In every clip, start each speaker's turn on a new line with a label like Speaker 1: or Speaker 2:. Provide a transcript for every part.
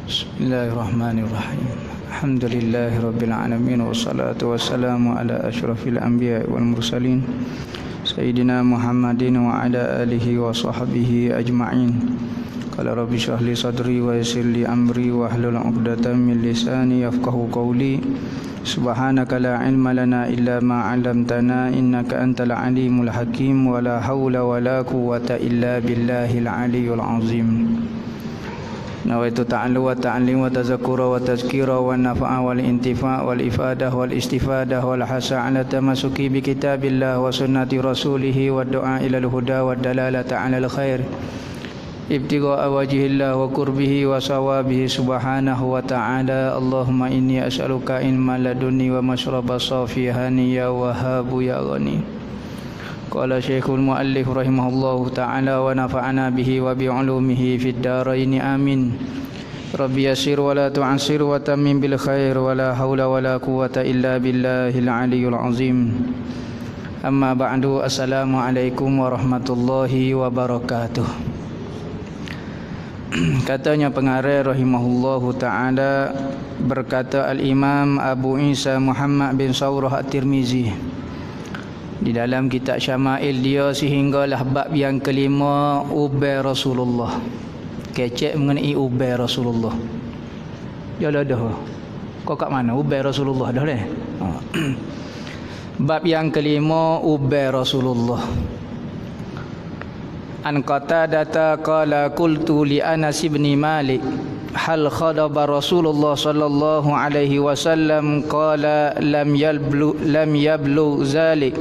Speaker 1: Bismillahirrahmanirrahim. Alhamdulillahirabbil alamin wassalatu wassalamu ala asyrafil anbiya'i wal mursalin sayyidina Muhammadin wa ala alihi wa sahbihi ajma'in. Qala rabbi shrah li sadri wa yassir li amri wa hlul 'uqdatam min lisani yafqahu qawli. Subhanaka la ilma lana illa ma 'allamtana innaka antal alimul hakim wa la haula wa la quwwata illa billahil aliyyil azim. Nawaitu ta'allu wa ta'lim wa tazakkura wa tazkira wa nafa'a wal intifa' wal ifadah wal istifadah wal hasa 'ala tamassuki bi kitabillah wa sunnati rasulih wa du'a ila al-huda wa dalalata 'ala al-khair ibtigha'a wajhillah wa qurbihi wa sawabihi subhanahu wa ta'ala. Allahumma inni as'aluka ilman ladunni wa mashraba safihani ya wahhabu ya ghani. Qala Syekhul Muallif rahimahullahu ta'ala wa nafa'ana bihi wa bi'ulumihi fid dharain amin. Rabbi yassir wa la tu'assir wa tammim bil khair wa la haula wa la quwwata illa billahil aliyyil azim. Amma ba'du, assalamu alaikum warahmatullahi wabarakatuh. Katanya pengarang rahimahullahu ta'ala, berkata Al-Imam Abu Isa Muhammad bin Sawrah At-Tirmizi di dalam kitab Syama'il dia, sehinggalah bab yang kelima, ubai Rasulullah. Kecek mengenai ubai Rasulullah. Ya dah dah. Kau kat mana? Ubai Rasulullah dah dah. Bab yang kelima, ubai Rasulullah. An Qatadah qala qultu li Anas bin Malik hal khadaba Rasulullah sallallahu alaihi wasallam qala lam yablu zalik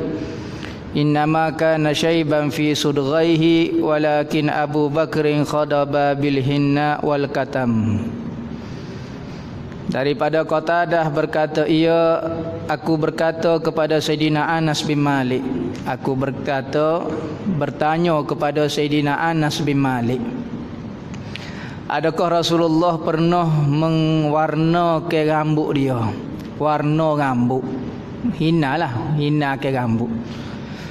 Speaker 1: innama kana syaiban fi sudghaihi walakin Abu Bakrin khadaba bil hinna wal katam. Daripada Qatadah berkata ia, aku berkata kepada Sayyidina Anas bin Malik, aku bertanya kepada Sayyidina Anas bin Malik, adakah Rasulullah pernah mewarna ke rambut dia? Warna rambut, hina ke rambut.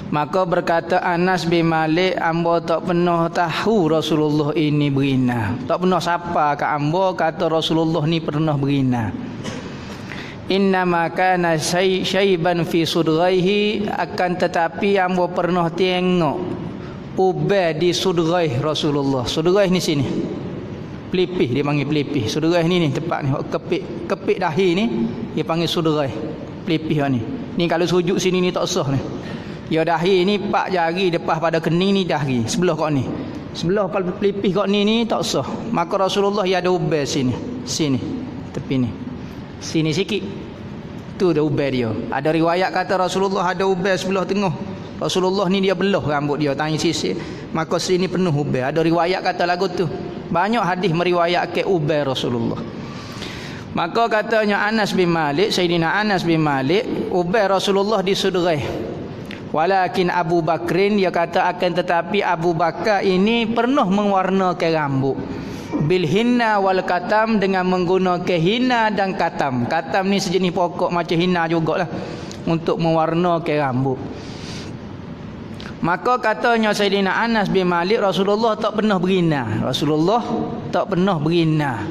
Speaker 1: Maka berkata Anas bin Malik, amba tak pernah tahu Rasulullah ini berina. Tak pernah siapa kat amba kata Rasulullah ni pernah berina. Innama kana syaiban fi sudraihi, akan tetapi amba pernah tengok ubai di sudraih Rasulullah. Sudraih ni sini. Pelipih dia panggil pelipih. Sudraih ni tempat ni kepik dahi ni dia panggil sudraih. Pelipih ni. Ni kalau sujud sini ni tak sah ni. Ya dahi ni 4 jari depan pada kening ni dahi. Sebelah kau ni. Sebelah kalau pelipih kau ni tak sah. Maka Rasulullah dia ada ubai sini. Sini. Tepi ni. Sini sikit. Tu dah ubai dia. Ada riwayat kata Rasulullah ada ubai sebelah tengah. Rasulullah ni dia belah rambut dia tanya sisir. Maka sini penuh ubai. Ada riwayat kata lagu tu. Banyak hadis meriwayatkan ubai Rasulullah. Maka katanya Anas bin Malik, Sayyidina Anas bin Malik, ubai Rasulullah di sudrah. Walakin Abu Bakrin, dia kata akan tetapi Abu Bakar ini pernah mewarnakan rambut bil hinna wal katam, dengan menggunakan hina dan katam. Katam ni sejenis pokok macam hina jugalah untuk mewarnakan rambut. Maka katanya Sayyidina Anas bin Malik, Rasulullah tak pernah berina. Rasulullah tak pernah berina.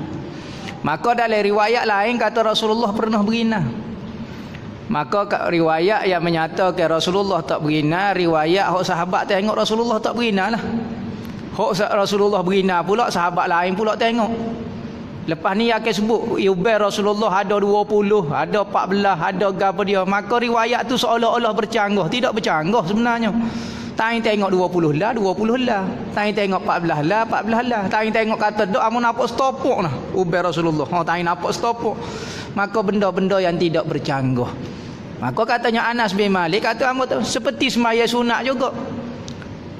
Speaker 1: Maka dalam riwayat lain kata Rasulullah pernah berina. Maka riwayat yang menyatakan Rasulullah tak berina, riwayat hok sahabat tengok Rasulullah tak berina lah. Hok Rasulullah berina pula, sahabat lain pula tengok. Lepas ni akan sebut ubai Rasulullah ada 20, ada 14, ada gapo dia. Maka riwayat tu seolah-olah bercanggah. Tidak bercanggah sebenarnya. Tanya tengok 20 lah, 20 lah. Tanya tengok 14 lah, 14 lah. Tanya tengok kata dok amun nampak stopok nah ubai Rasulullah. Tanya nampak stopok. Maka benda-benda yang tidak bercanggah. Maka katanya Anas bin Malik, kata seperti semaya sunat juga.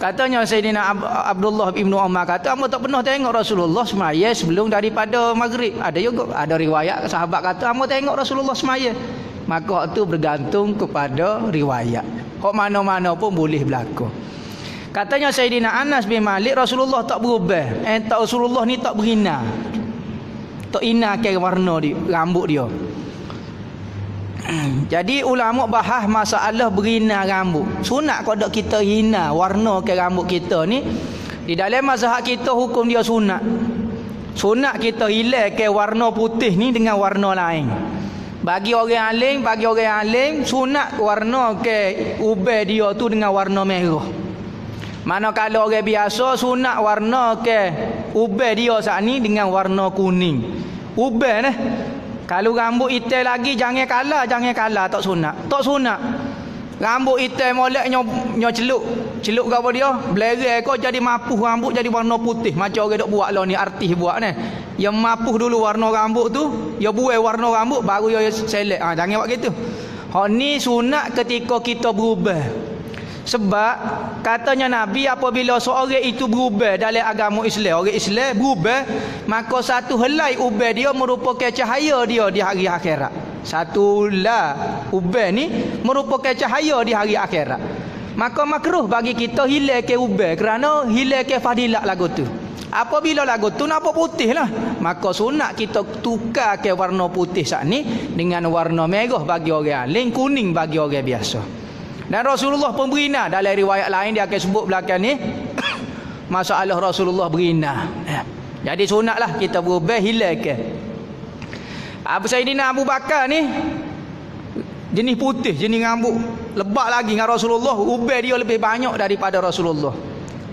Speaker 1: Katanya Sayyidina Abdullah bin Umar kata, amba tak pernah tengok Rasulullah semaya sebelum daripada maghrib. Ada juga, ada riwayat sahabat kata amba tengok Rasulullah semaya. Maka itu bergantung kepada riwayat. Hak mana-mana pun boleh berlaku. Katanya Sayyidina Anas bin Malik, Rasulullah tak berubah. Tak, Rasulullah ni tak berhina. Tak hina ke warna dia, rambut dia. Jadi ulama bahas masalah berhina rambut. Sunat kalau kita hina warna ke rambut kita ni, di dalam mazhab kita hukum dia sunat. Sunat kita hilang ke warna putih ni dengan warna lain. Bagi orang alim sunat warna ke ubah dia tu dengan warna merah. Manakala orang biasa sunat warna ke ubah dia saat ni dengan warna kuning. Ubah nah. Kalau rambut hitam lagi jangan kalah tak sunat. Tak sunat. Rambut hitam molek nyo celuk ke apa dia? Belerang kau jadi mapuh rambut jadi warna putih. Macam orang dok buat lah ni, artis buat ni. Yang mapuh dulu warna rambut tu, ya buai warna rambut baru ya select. Jangan buat gitu. Hak ni sunat ketika kita berubah. Sebab katanya Nabi apabila seorang itu berubah dalam agama Islam, orang Islam berubah, maka satu helai ubah dia merupakan cahaya dia di hari akhirat. Satu lah ubah ni merupakan cahaya di hari akhirat. Maka makruh bagi kita hilang ke ubah kerana hilang ke fadilat lagu tu. Apabila lagu tu nampak putih lah, maka sunat kita tukar ke warna putih saat ni dengan warna merah bagi orang alim, kuning bagi orang biasa. Dan Rasulullah pun berina. Dalam riwayat lain dia akan sebut belakang ni masalah Rasulullah berina. Jadi sunatlah kita berubah hilang ke. Sayyidina Abu Bakar ni jenis putih, jenis rambut lebat lagi dengan Rasulullah, ubah dia lebih banyak daripada Rasulullah.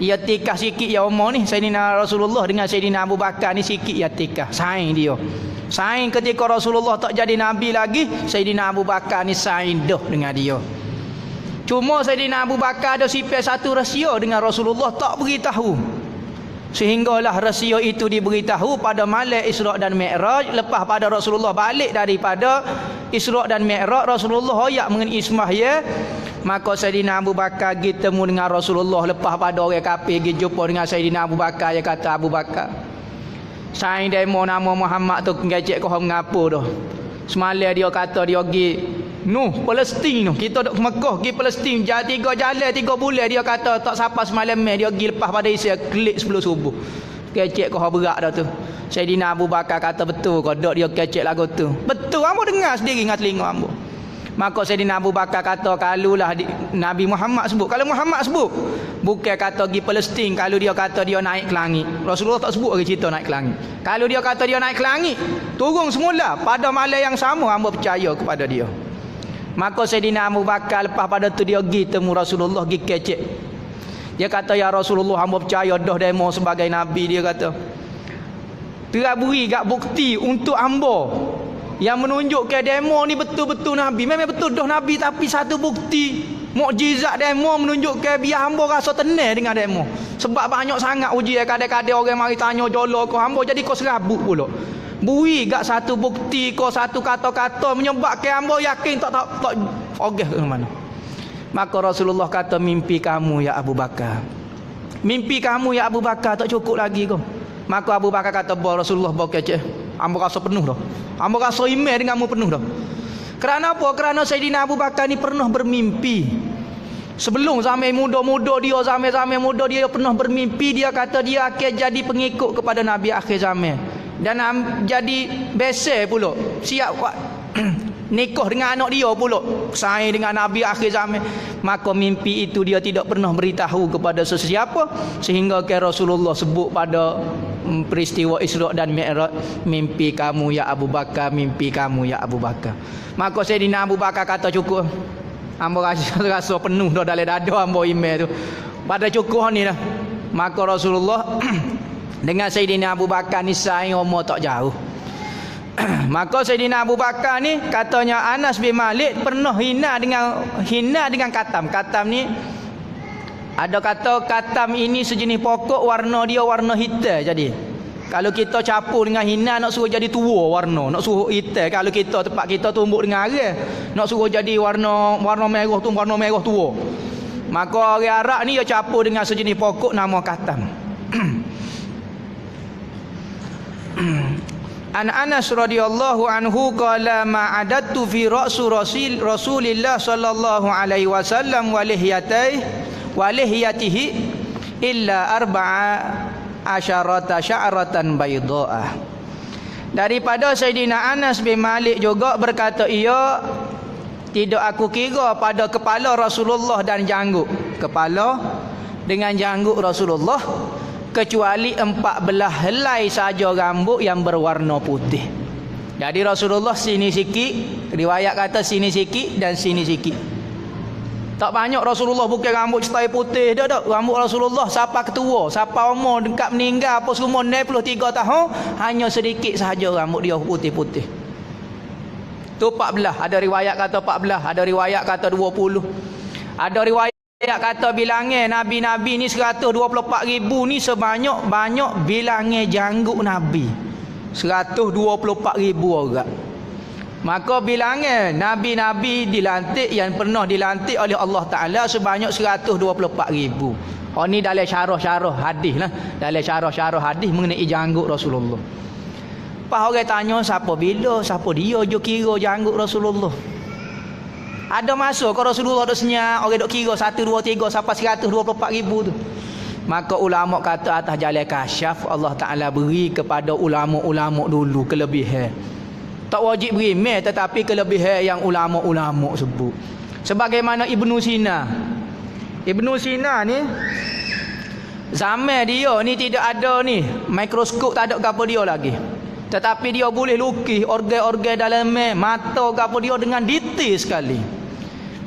Speaker 1: Ia tikah sikit ya umur ni. Sayyidina Rasulullah dengan Sayyidina Abu Bakar ni sikit ya tikah. Saing dia. Saing ketika Rasulullah tak jadi Nabi lagi, Sayyidina Abu Bakar ni saing dah dengan dia. Cuma Sayyidina Abu Bakar ada sipir satu rahsia dengan Rasulullah tak beritahu. Sehinggalah rahsia itu diberitahu pada malam Isra' dan Mi'raj. Lepas pada Rasulullah balik daripada Isra' dan Mi'raj, Rasulullah hoyak mengenai ismah ya. Maka Sayyidina Abu Bakar pergi temu dengan Rasulullah. Lepas pada orang kafir pergi jumpa dengan Sayyidina Abu Bakar, dia kata, Abu Bakar, saya demo nama Muhammad tu ngecek kau mengapa dah. Semalam dia kata dia pergi Palestin tu. Kita duk Mekah pergi Palestin, jalan 3 bulan dia kata tak sampai semalam dia pergi lepas pada Isya klik 10 subuh. Kecek kau berat dah tu. Sayyidina Abu Bakar kata betul kau dok dia kecek lagu tu. Betul, hangpa dengar sendiri dengan telinga hangpa. Maka Sayyidina Abu Bakar kata kalulah Nabi Muhammad sebut, kalau Muhammad sebut bukan kata pergi Palestin, kalau dia kata dia naik ke langit. Rasulullah tak sebut lagi cerita naik ke langit. Kalau dia kata dia naik ke langit, turun semula pada malam yang sama, hangpa percaya kepada dia. Maka Sayyidina Abu Bakar lepas pada tu dia pergi temu Rasulullah, pergi kecek. Dia kata, ya Rasulullah, hamba percaya dah demo sebagai Nabi. Dia kata, teraburi gak bukti untuk hamba yang menunjuk ke demo ni betul-betul Nabi. Memang betul dah Nabi, tapi satu bukti mukjizat demo menunjuk ke biar hamba rasa tenang dengan demo. Sebab banyak sangat uji kadang-kadang orang mari tanya jolo kau hamba jadi kau serabut pula. Bui gak satu bukti kau satu kata-kata menyebabkan hamba yakin tak ogeh ke mana. Maka Rasulullah kata, mimpi kamu ya Abu Bakar. Mimpi kamu ya Abu Bakar tak cukup lagi kau. Maka Abu Bakar kata, Rasulullah bawa kecek. Hamba rasa penuh dah. Hamba rasa iman denganmu penuh dah. Kerana apa? Kerana Sayyidina Abu Bakar ni pernah bermimpi. Sebelum zaman muda-muda dia, zaman muda dia pernah bermimpi. Dia kata dia akan jadi pengikut kepada Nabi akhir zaman. Dan jadi besar pula. Siap nikah dengan anak dia pula, saing dengan Nabi akhir zaman. Maka mimpi itu dia tidak pernah beritahu kepada sesiapa, sehingga ke Rasulullah sebut pada peristiwa Isra' dan Mi'raj, mimpi kamu ya Abu Bakar, mimpi kamu ya Abu Bakar. Maka Sayyidina Abu Bakar kata, cukup, hamba rasa penuh dah dalam dada hamba iman tu, pada cukup ni dah. Maka Rasulullah dengan Sayyidina Abu Bakar ni saing umur tak jauh. Maka Sayyidina Abu Bakar ni katanya Anas bin Malik pernah hina dengan katam. Katam ni ada kata katam ini sejenis pokok, warna dia warna hitam. Jadi kalau kita capur dengan hina nak suruh jadi tua warna, nak suruh hitam. Kalau kita tempat kita tumbuk dengan arang, nak suruh jadi warna merah tu, warna merah tua. Maka orang Arab ni dia capur dengan sejenis pokok nama katam. An Anas radhiyallahu anhu qala ma adattu fi Rasulillah sallallahu alaihi wasallam wa lihiyatihi illa arba'asyarata sya'ratan baydha'ah. Daripada Sayyidina Anas bin Malik juga berkata, ia tidak aku kira pada kepala Rasulullah dan janggut. Kepala dengan janggut Rasulullah kecuali 14 helai saja rambut yang berwarna putih. Jadi Rasulullah sini sikit, riwayat kata sini sikit dan sini sikit. Tak banyak Rasulullah bukan rambut cetai putih dah. Rambut Rasulullah siapa ketua, siapa umur dekat meninggal apa semua 93 tahun, hanya sedikit sahaja rambut dia putih-putih. Tu 14, ada riwayat kata 14, ada riwayat kata 20. Ada riwayat kata bilangnya Nabi-Nabi ni 124,000 ni sebanyak bilangnya janggut Nabi 124,000 orang. Maka bilangnya Nabi-Nabi dilantik yang pernah dilantik oleh Allah Ta'ala sebanyak 124,000. Oh ni dalam syarah-syarah hadis lah, dalam syarah-syarah hadis mengenai janggut Rasulullah. Pas orang tanya siapa bila, siapa dia je kira janggut Rasulullah. Ada masa kalau Rasulullah duk senyap, orang duk kira 1, 2, 3 sampai 124,000 tu. Maka ulama kata atas jalan kasyaf Allah Ta'ala beri kepada ulama-ulama dulu kelebihan. Tak wajib beri meh, tetapi kelebihan yang ulama-ulama sebut. Sebagaimana Ibnu Sina. Ibnu Sina ni zaman dia ni tidak ada ni mikroskop, tak ada apa dia lagi. Tetapi dia boleh lukis organ-organ dalam mata apa dia dengan detail sekali.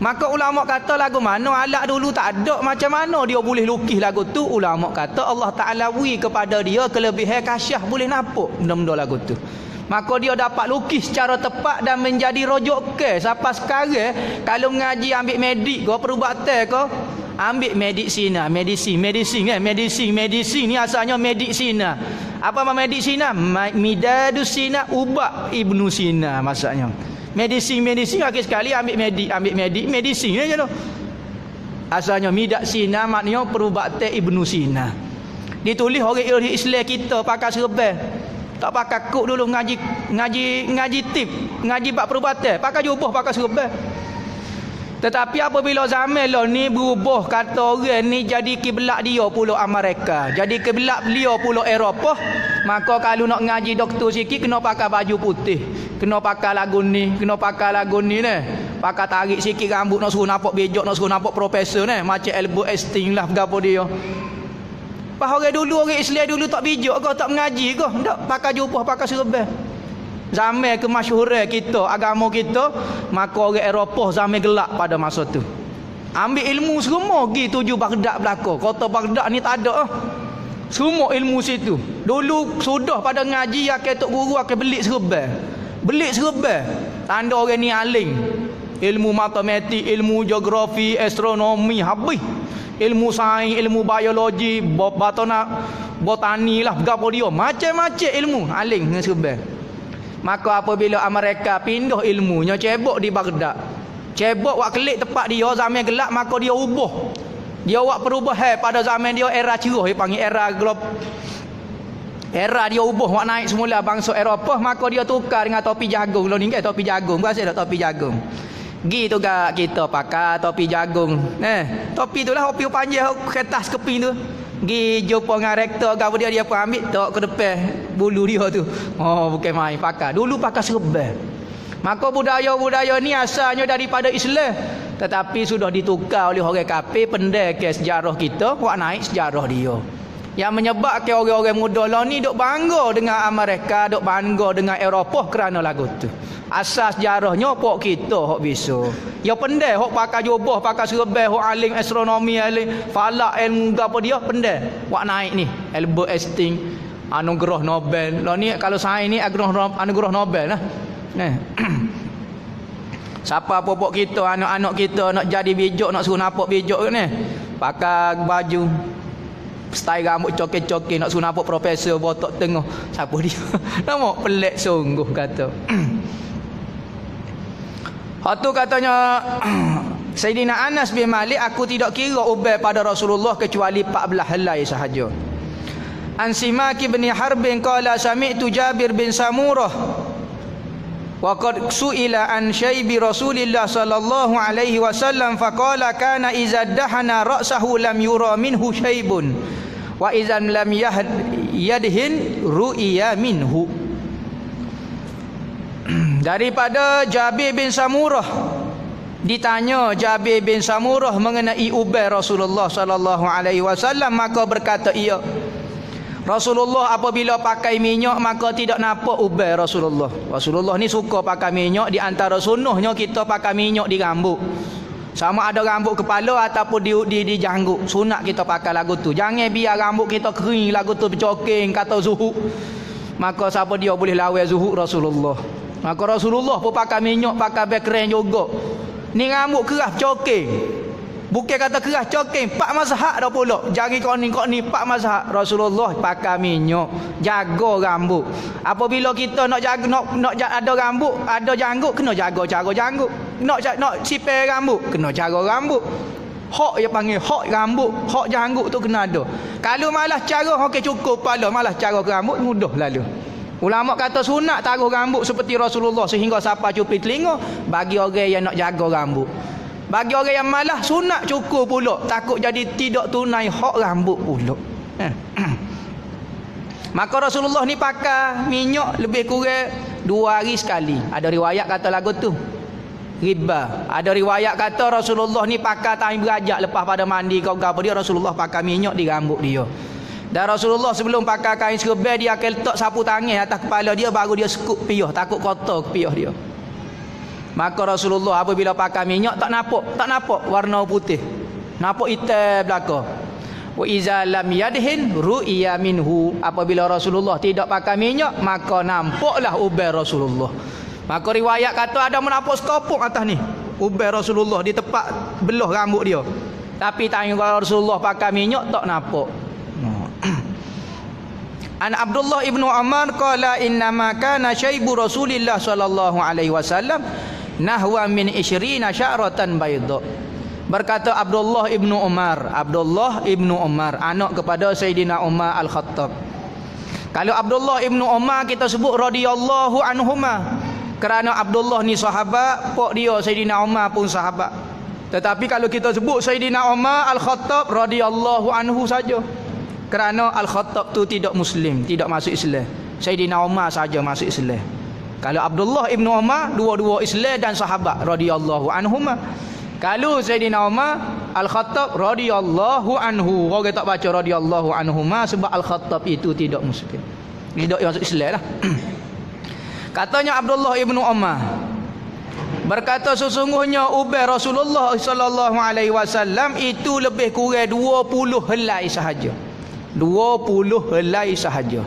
Speaker 1: Maka ulama kata lagu mana alat dulu tak ada, macam mana dia boleh lukis lagu tu? Ulama kata Allah Ta'ala beri kepada dia kelebihan kasyaf, boleh nampak benda-benda lagu tu. Maka dia dapat lukis secara tepat dan menjadi rujukan. Sampai sekarang kalau mengaji ambil medik ke perubatan ke, ambil medisina, medicine ni asalnya medisina. Apa nama medisina? Midadus Sina, ubat Ibnu Sina maksudnya. Medicine akhir sekali ambil medicine je tu. Asalnya Midat Sina maknanya perubatan Ibnu Sina. Ditulis orang Islam kita pakai serban. Tak pakai kuk dulu ngaji tip, ngaji bab perubatan, pakai jubah, pakai serban. Tetapi apabila zaman lah ni berubah, kata orang ni jadi kiblat dia pula Amerika, jadi kiblat dia pula Eropah, maka kalau nak ngaji doktor sikit kena pakai baju putih, kena pakai lagu ni ni, pakai tarik sikit rambut, nak suruh nampak bejok, nak suruh nampak profesor ni, macam Albert Einstein lah gapo dia. Pas orang dulu, orang Islam dulu tak bijak ke, tak mengaji ke, tak pakai jubah, pakai serban. Zaman kemasyhuran kita, agama kita, maka orang Eropah zaman gelap pada masa tu. Ambil ilmu semua pergi tuju Baghdad belaka. Kota Baghdad ni tak ada semua ilmu situ. Dulu sudah pada ngaji akan tok guru akan belik serban. Belik serban. Tanda orang ni alim. Ilmu matematik, ilmu geografi, astronomi habis. Ilmu sains, ilmu biologi, botani lah, gapo dia. Macam-macam ilmu alim dengan serban. Maka apabila Amerika pindah ilmunya, cebok di Baghdad, cebok wak kelik tepat dia zaman gelap, maka dia ubah. Dia wak perubahan pada zaman dia era cerah, dia panggil era glob. Era dia ubah wak naik semula bangsa Eropah, maka dia tukar dengan topi jagung. Lo ni kan topi jagung, berasa tak topi jagung? Gitu gak kita pakai topi jagung. Topi tu lah topi panjang kertas keping tu. Gi jumpa dengan rektor gapo dia pun ambil tok ke depan bulu dia tu. Oh bukan main pakai. Dulu pakai serban. Maka budaya-budaya ni asalnya daripada Islam, tetapi sudah ditukar oleh orang kafir pendekar sejarah kita, buat naik sejarah dia. Yang menyebabkan orang-orang muda lah ni duk bangga dengan Amerika, duk bangga dengan Eropah kerana lagu tu. Asas sejarahnya pok kita hok bisa. Ya pendek hok pakai jubah, pakai serban, hok alim astronomi, alim falak, ilmu apa dia pendek. Wak naik ni Albert Einstein, anugerah Nobel. Lah ni kalau sains ni anugerah Nobel lah. Nah. Siapa popok kita, anak-anak kita nak jadi bijak, nak suruh nampak bijak ni, pakai baju style rambut coket-coket, nak suruh nampak profesor botak tengah. Siapa dia? Nampak pelik sungguh kata. Hatu katanya Sayyidina Anas bin Malik, aku tidak kira ubat pada Rasulullah kecuali 14 helai sahaja. An Simak bin Harb qala sami'tu Jabir bin Samurah wa qad su'ila an syaibi Rasulillah sallallahu alaihi wasallam faqala kana idza dahana ra'sahu lam yura minhu syaibun wa idza lam yadhin ru'iya minhu. Daripada Jabir bin Samurah, ditanya Jabir bin Samurah mengenai ubai Rasulullah sallallahu alaihi wasallam, maka berkata ia, Rasulullah apabila pakai minyak maka tidak nampak ubai Rasulullah. Rasulullah ni suka pakai minyak. Di antara sunnahnya kita pakai minyak di rambut. Sama ada rambut kepala ataupun di janggut. Sunat kita pakai lagu tu. Jangan biar rambut kita kering lagu tu bercoking kata zuhud. Maka siapa dia boleh lawan zuhud Rasulullah. Maka Rasulullah pun pakai minyak, pakai background juga. Ni rambut keras coking. Bukan kata keras coking, 4 mazhab dah pula. Jari kau ni 4 mazhab. Rasulullah pakai minyak, jaga rambut. Apabila kita nak jaga nak ada rambut, ada janggut, kena jaga cara janggut. Nak sipir rambut, kena jaga rambut. Hak dia panggil hak rambut, hak janggut tu kena ada. Kalau malah cara okey cukup kepala, malah cara ke rambut mudah lalu. Ulama kata sunat taruh rambut seperti Rasulullah sehingga siapa cupi telinga bagi orang yang nak jaga rambut. Bagi orang yang malah sunat cukur pula, takut jadi tidak tunai hak rambut pula. Maka Rasulullah ni pakai minyak lebih kurang 2 hari sekali. Ada riwayat kata lagu tu riba. Ada riwayat kata Rasulullah ni pakai time berajak lepas pada mandi kau apa dia Rasulullah pakai minyak di rambut dia. Dan Rasulullah sebelum pakai kain serban dia akan letak sapu tangan atas kepala dia baru dia sekut piyah, takut kotor piyah dia. Maka Rasulullah apabila pakai minyak tak nampak warna putih. Nampak hitam belaka. Wa iza lam yadhin ru'iya minhu. Apabila Rasulullah tidak pakai minyak maka nampaklah ubai Rasulullah. Maka riwayat kata ada menampak sekopok atas ni ubai Rasulullah di tempat belah rambut dia. Tapi tanya Rasulullah pakai minyak tak nampak. An Abdullah ibnu Umar qala innama kana syaibu Rasulillah sallallahu alaihi wasallam nahwa min 20 sya'ratan bayda. Berkata Abdullah ibnu Umar anak kepada Sayyidina Umar Al-Khattab. Kalau Abdullah ibnu Umar kita sebut radhiyallahu anhuma kerana Abdullah ni sahabat, pok dia Sayyidina Umar pun sahabat. Tetapi kalau kita sebut Sayyidina Umar Al-Khattab radhiyallahu anhu saja, kerana Al-Khattab tu tidak Muslim, tidak masuk Islam. Sayyidina Umar saja masuk Islam. Kalau Abdullah ibnu Umar dua-dua Islam dan sahabat radhiyallahu anhuma. Kalau Sayyidina Umar Al-Khattab radhiyallahu anhu, orang tak baca radhiyallahu anhuma sebab Al-Khattab itu tidak Muslim, tidak masuk Islam lah. Katanya Abdullah ibnu Umar berkata sesungguhnya ubai Rasulullah sallallahu alaihi wasallam itu lebih kurang 20 helai sahaja. 20 helai sahaja.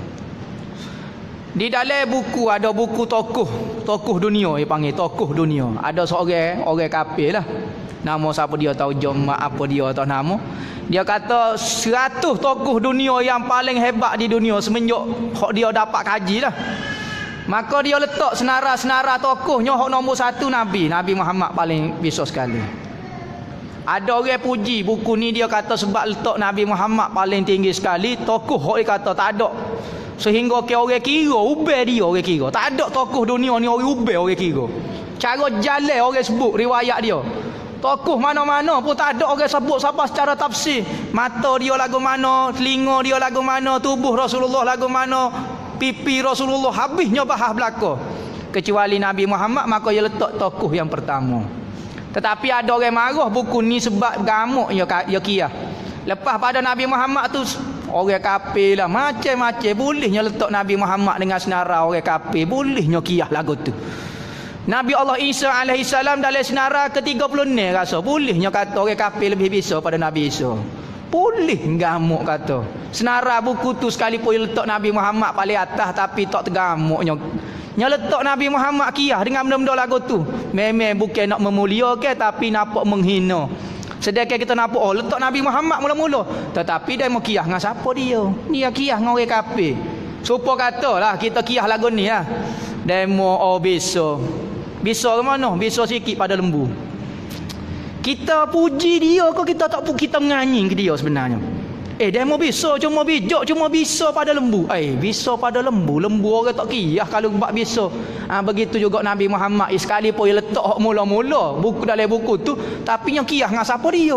Speaker 1: Di dalam buku ada buku tokoh dunia, dia panggil tokoh dunia. Ada seorang orang kafir lah. Nama siapa dia tahu, Joma apa dia tahu nama. Dia kata 100 tokoh dunia yang paling hebat di dunia semenjak dia dapat kaji lah. Maka dia letak senara-senara tokohnya hak nombor 1 Nabi Muhammad paling bisa sekali. Ada orang puji buku ni, dia kata sebab letak Nabi Muhammad paling tinggi sekali, tokoh hak dia kata tak ada. Sehingga ke orang kira ubai dia, orang kira tak ada tokoh dunia ni orang ubai, orang kira. Cara jalan orang sebut riwayat dia. Tokoh mana-mana pun tak ada orang sebut siapa secara tafsir. Mata dia lagu mana, telinga dia lagu mana, tubuh Rasulullah lagu mana, pipi Rasulullah habisnya bahas belaka. Kecuali Nabi Muhammad, maka dia letak tokoh yang pertama. Tetapi ada orang marah buku ni sebab gamuk ya kiyah. Lepas pada Nabi Muhammad tu orang kafir lah macam-macam, bolehnya letak Nabi Muhammad dengan senara orang kafir, bolehnya kiyah lagu tu. Nabi Allah Isa alaihi salam dalam senara ke-36 rasa bolehnya kata orang kafir lebih bisa pada Nabi Isa. Boleh gamuk kata. Senara buku tu sekalipun letak Nabi Muhammad paling atas tapi tak tergamuknya. Yang letak Nabi Muhammad kiyah dengan benda-benda lagu tu. Memang bukan nak memuliakan tapi nampak menghina. Sedangkan kita nampak letak Nabi Muhammad mula-mula, tetapi dia mau kiyah dengan siapa dia? Dia kiyah dengan orang kafir. Supaya katalah kita kiyah lagu ni lah. Demo bisa. Bisa ke mana? Bisa sikit pada lembu. Kita puji dia ke kita tak kita menganyi ke dia sebenarnya? Demo bisa cuma bijak, cuma bisa pada lembu. Bisa pada lembu. Lembu orang tak kiyah kalau buat bisa. Begitu juga Nabi Muhammad sekalipun dia letak hak mula-mula buku dalam buku tu, tapi yang kiyah dengan siapa dia?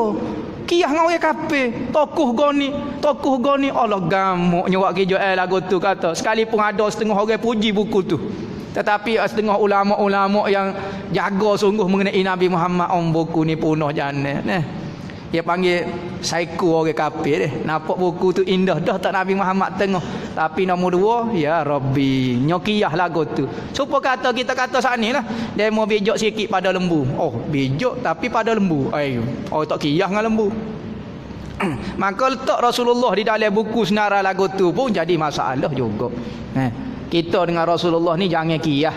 Speaker 1: Kiyah dengan orang kafir. Tokoh goni Allah gamuknya buat kerja lagu tu kata. Sekalipun ada setengah orang puji buku tu, tetapi setengah ulama-ulama yang jaga sungguh mengenai Nabi Muhammad buku ni punah jannah. Dia panggil psycho orang kafir deh. Nampak buku tu indah dah tak Nabi Muhammad tengok. Tapi nombor 2, ya Rabbi, nyokiyah lagu tu. Supaya kita kata saat ni lah. Dia mau bijak sikit pada lembu. Oh, bijak tapi pada lembu. Oh tak kiyah dengan lembu. Maka letak Rasulullah di dalam buku senara lagu tu pun jadi masalah juga. Kita dengan Rasulullah ni jangan kiyah.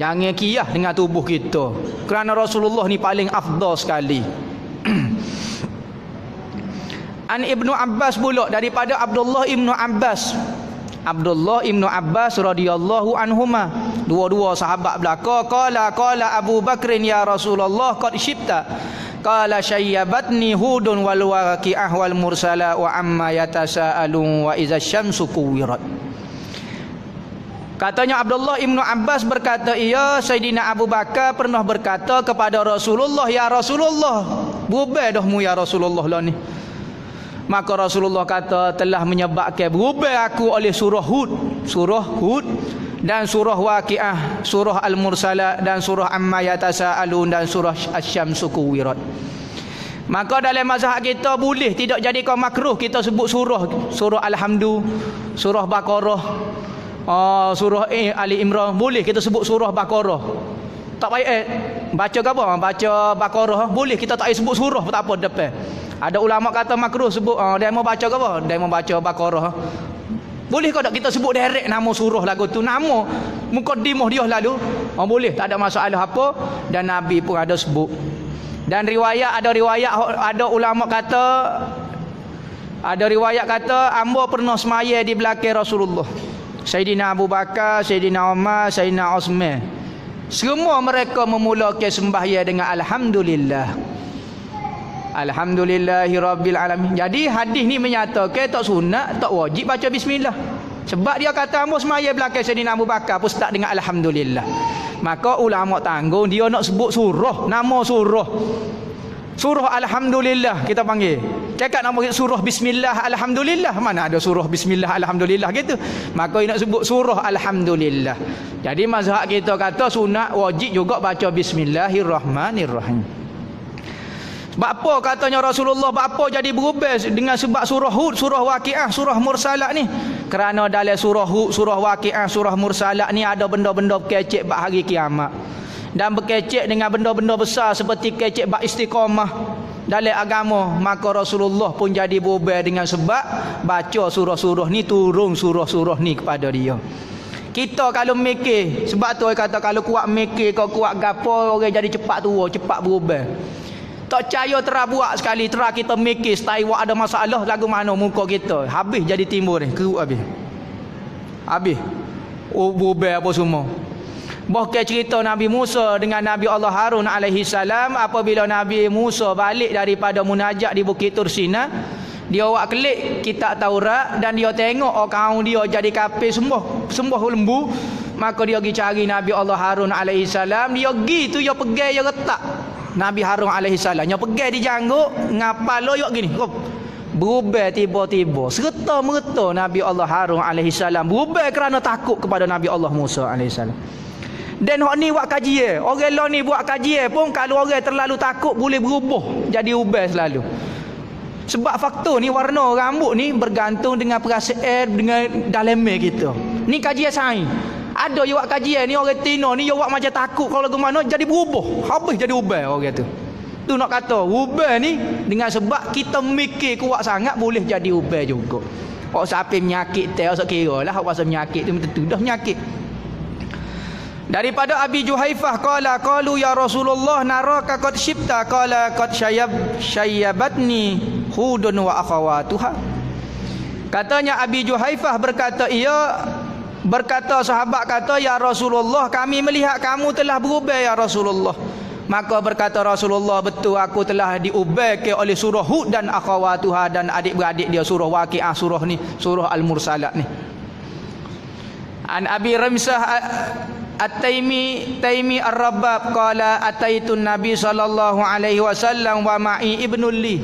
Speaker 1: Jangan kiyah dengan tubuh kita. Kerana Rasulullah ni paling afdal sekali. An Ibnu Abbas pula daripada Abdullah Ibnu Abbas. Abdullah Ibnu Abbas radhiyallahu anhuma. Dua-dua sahabat belaka. Qala Abu Bakrin ya Rasulullah qad syibta. Qala syayyabatni hudun wal waqi'ah wal mursala wa amma yatasaalun wa iza syamsu kuwirat. Katanya Abdullah Ibnu Abbas berkata, iya Sayyidina Abu Bakar pernah berkata kepada Rasulullah, ya Rasulullah, berubah dah mu ya Rasulullah lah ni. Maka Rasulullah kata, telah menyebabkan berubah aku oleh surah Hud dan surah Waqiah, surah Al-Mursala dan surah Amma Yatasaalun dan surah Asy-Syamsu Kuwirat. Maka dalam mazhab kita boleh tidak jadi kau makruh kita sebut surah Alhamdu, surah Baqarah, surah Ali Imran, boleh kita sebut surah Baqarah. Tak payah baca ke apa? Baca Baqarah boleh, kita tak payah sebut surah tak apa depan. Ada ulama kata makruh sebut dia mau baca ke apa? Dia mau baca Baqarah. Boleh ke tak kita sebut direct nama surah lagu tu, nama mukaddimah dia lalu? Boleh, tak ada masalah apa, dan Nabi pun ada sebut. Dan ada ulama kata, hamba pernah semaya di belakang Rasulullah. Sayyidina Abu Bakar, Sayyidina Umar, Sayyidina Osman, semua mereka memulakan sembahyang dengan alhamdulillah. Alhamdulillahi Rabbil Alamin. Jadi hadis ni menyatakan tak sunat, tak wajib baca bismillah. Sebab dia kata hamba semaya belakang Sayyidina Abu Bakar pun start dengan alhamdulillah. Maka ulama tanggung dia nak sebut surah, nama surah. Surah alhamdulillah kita panggil. Cakap nama surah bismillah alhamdulillah. Mana ada surah bismillah alhamdulillah gitu. Maka dia nak sebut surah alhamdulillah. Jadi mazhab kita kata sunat, wajib juga baca bismillahirrahmanirrahim. Sebab apa katanya Rasulullah, apa jadi berubah dengan sebab surah Hud, surah Waqiah, surah Mursalah ni? Kerana dalam surah Hud, surah Waqiah, surah Mursalah ni ada benda-benda berkecek bab hari kiamat. Dan berkecek dengan benda-benda besar seperti kecek bab istiqamah dalam agama. Maka Rasulullah pun jadi berubah dengan sebab baca surah-surah ni, turun surah-surah ni kepada dia. Kita kalau mikir, sebab tu orang kata kalau kuat mikir, kau kuat gapo, orang jadi cepat tua, cepat berubah. Tak percaya buat sekali kita mikir style ada masalah lagu mana muka kita habis jadi timbul ni keruk habis berubah apa semua. Bahkan cerita Nabi Musa dengan Nabi Allah Harun alaihi salam, apabila Nabi Musa balik daripada munajat di Bukit Tursina, dia awak klik kitab Taurat dan dia tengok kaum dia jadi kafir sembah lembu. Maka dia pergi cari Nabi Allah Harun alaihi salam, dia pergi tu dia pegang dia letak Nabi Harun alaihi salam, dia pegang di janggut ngapal loyok gini. Berubah tiba-tiba serta merta Nabi Allah Harun alaihi salam berubah kerana takut kepada Nabi Allah Musa alaihi salam. Dan hak ni buat kajian, orang lain ni buat kajian pun kalau orang terlalu takut boleh berubah jadi ubah selalu. Sebab faktor ni warna rambut ni bergantung dengan perasaan dengan dalamnya kita. Ni kajian sains. Ada yang buat kajian ni orang Tino ni dia buat macam takut kalau ke mana jadi berubah, habis jadi ubah orang tu. Tu nak kata ubah ni dengan sebab kita mikir kuat sangat boleh jadi ubah juga. Orang sampai penyakit tak usah kira lah, orang pasal penyakit tu tentu dah penyakit. Daripada Abi Juhaifah qalu ya Rasulullah naraka qad syibta qala qad syayyabatni hudun wa akhawatuha. Katanya Abi Juhaifah berkata, berkata sahabat kata, ya Rasulullah kami melihat kamu telah berubah ya Rasulullah. Maka berkata Rasulullah, betul aku telah diubahkan oleh surah Hud dan akhawatuha dan adik-beradik dia surah Waqiah, surah ni surah Al-Mursalat ni. An Abi Ramsah At-Taimi Ar-Rabbab qala ataitun Nabi sallallahu alaihi wasallam wa ma'i ibnul li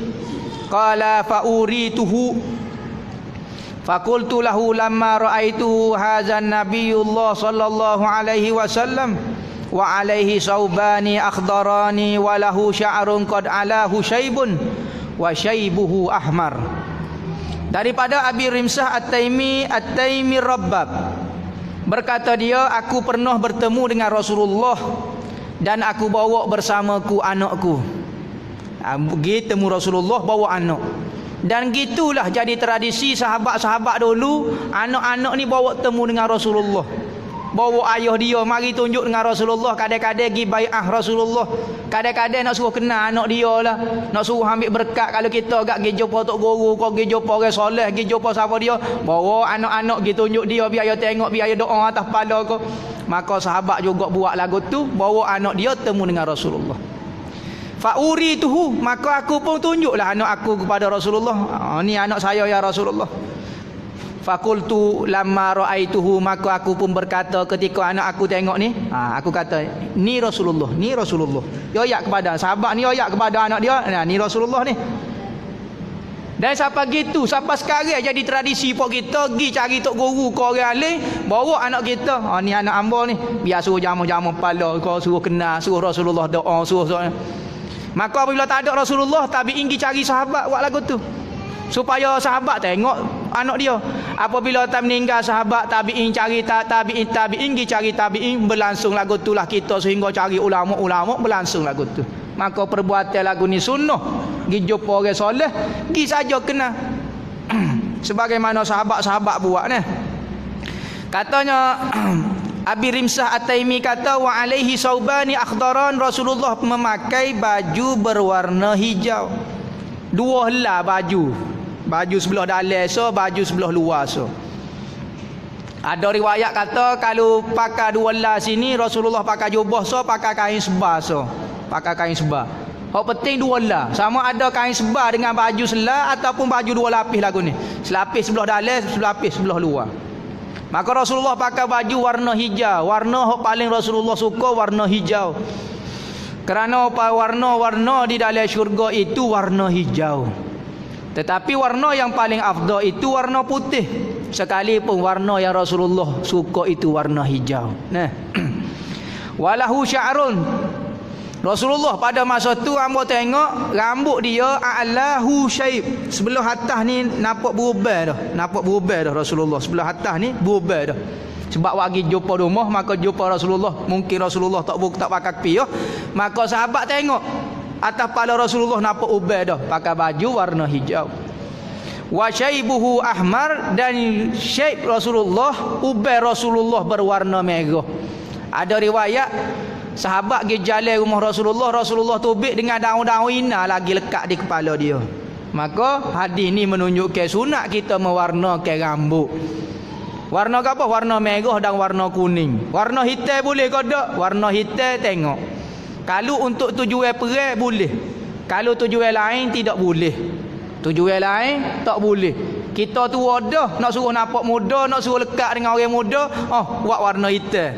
Speaker 1: qala fa urituhu faqultu lahu lamma ra'aituhu hadzan nabiyullah sallallahu alaihi wasallam wa alaihi saubani akhdarani wa lahu sya'run qad alahu syaibun wa syaibuhu ahmar. Daripada Abi Rimsah At-Taimi Rabbab, berkata dia, aku pernah bertemu dengan Rasulullah dan aku bawa bersamaku anakku. Pergi temu Rasulullah bawa anak. Dan gitulah jadi tradisi sahabat-sahabat dulu, anak-anak ni bawa temu dengan Rasulullah. Bawa ayah dia mari tunjuk dengan Rasulullah, kadang-kadang pergi bai'ah Rasulullah, kadang-kadang nak suruh kenal anak dia lah, nak suruh ambil berkat. Kalau kita agak pergi jumpa tok guru, kau pergi jumpa orang soleh, pergi jumpa siapa dia, bawa anak-anak pergi tunjuk dia, biar dia tengok, biar dia doa atas kepala kau. Maka sahabat juga buat lagu tu, bawa anak dia temu dengan Rasulullah. Fa'uri tuhu, maka aku pun tunjuklah anak aku kepada Rasulullah. Ni anak saya ya Rasulullah. Fakultu lamma ra'aituhu, maka aku pun berkata ketika anak aku tengok ni, aku kata, ni Rasulullah, ni Rasulullah. Dia ayat kepada sahabat ni, ayat kepada anak dia, nah ni Rasulullah ni. Dan sampai gitu, sampai sekarang jadi tradisi pok kita pergi cari tok guru ke orang alim, bawa anak kita, ni anak hamba ni, biar suruh jamu-jamu kepala kau, suruh kenal, suruh Rasulullah doa, suruh. Maka apabila tak ada Rasulullah, tabi'in pergi cari sahabat buat lagu tu, supaya sahabat tengok anak dia. Apabila tak meninggal sahabat, tabi'in cari tabi'in pergi cari tabi'in, berlangsung lagu tu lah kita sehingga cari ulama-ulama, berlangsung lagu tu. Maka perbuatan lagu ni sunnah, pergi jumpa orang soleh, pergi saja kena sebagaimana sahabat-sahabat buat ni. Katanya Abi Rimsah At-Taimi kata, wa alaihi saubani akhdaran, Rasulullah memakai baju berwarna hijau. Dua helai baju sebelah dalam so, baju sebelah luar so. Ada riwayat kata kalau pakai dua helai sini, Rasulullah pakai jubah so, pakai kain sebar so, pakai kain sebar. Hak penting dua helai, sama ada kain sebar dengan baju selai ataupun baju dua lapis lagu ni, selapis sebelah dalam, selapis sebelah luar. Maka Rasulullah pakai baju warna hijau. Warna hak paling Rasulullah suka warna hijau, kerana warna-warna di dalam syurga itu warna hijau. Tetapi warna yang paling afdal itu warna putih, sekalipun warna yang Rasulullah suka itu warna hijau. Nah, walahu sya'run, Rasulullah pada masa tu hamba tengok rambut dia a'lahu syaib, sebelah atas ni nampak berubah dah Rasulullah, sebelah atas ni berubah dah. Sebab wagi jumpa rumah, maka jumpa Rasulullah, mungkin Rasulullah tak pakai kopiah, maka sahabat tengok atas kepala Rasulullah nampak ubah dah, pakai baju warna hijau. Wa syaibuhu ahmar, dan syaib Rasulullah, ubah Rasulullah berwarna merah. Ada riwayat sahabat pergi jalan rumah Rasulullah tubik dengan daun-daun ina lagi lekat di kepala dia. Maka hadis ni menunjukkan sunat kita mewarnakan rambut. Warna apa? Warna merah dan warna kuning. Warna hitam boleh ke tak? Warna hitam tengok. Kalau untuk tujuan perang boleh. Kalau tujuan lain tidak boleh. Tujuan lain tak boleh. Kita tua dah, nak suruh nampak muda, nak suruh lekat dengan orang muda, buat warna hitam.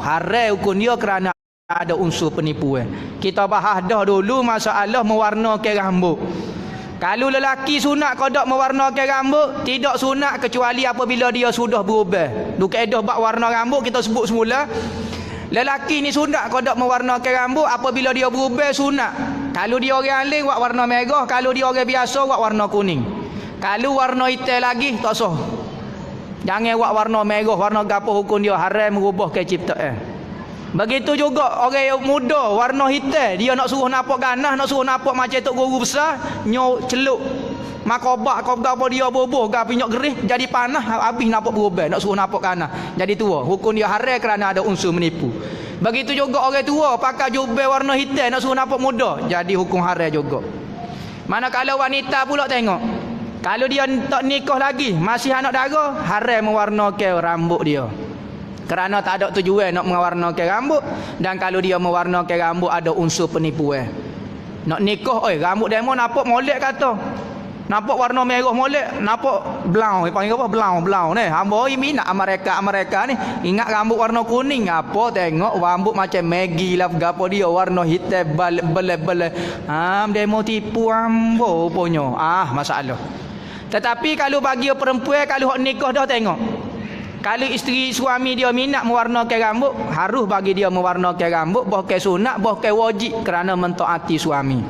Speaker 1: Haram hukum dia kerana ada unsur penipuan. Kita bahas dah dulu masalah mewarnakan rambut. Kalau lelaki sunat kodok mewarnakan rambut, tidak sunat kecuali apabila dia sudah berubah. Duk kaedah bab warna rambut kita sebut semula. Lelaki ni sunat kodok mewarnakan rambut apabila dia berubah, sunat. Kalau dia orang alim buat warna merah, kalau dia orang biasa buat warna kuning. Kalau warna hitam lagi tak sah. Jangan buat warna merah, warna gapo hukum dia haram merubah keciptaan. Begitu juga orang muda warna hitam, dia nak suruh nampak ganas, nak suruh nampak macam tok guru besar, celuk makobak apa dia boboh gapi nyok gerih jadi panas, habis nampak berubah, nak suruh nampak ganas jadi tua. Hukum dia haram kerana ada unsur menipu. Begitu juga orang tua pakai jubah warna hitam nak suruh nampak muda, jadi hukum haram juga. Manakala wanita pula tengok, kalau dia tak nikah lagi, masih anak dara, haram mewarnakan rambut dia. Kerana tak ada tujuan nak mewarnakan rambut, dan kalau dia mewarnakan rambut ada unsur penipuan. Nak nikah, rambut demo nampak molek kata. Nampak warna merah molek, nampak belau, panggil apa? Belau ni. Hamba minat Amerika ni. Ingat rambut warna kuning apa? Tengok rambut macam Maggie lah gapo dia warna hitam bele-bele. Demo tipu hamba rupanya. Masalah. Tetapi kalau bagi perempuan, kalau hak nikah dah tengok. Kalau isteri suami dia minat mewarnakan rambut, harus bagi dia mewarnakan rambut, bahkan sunat, bahkan wajib kerana mentaati suami.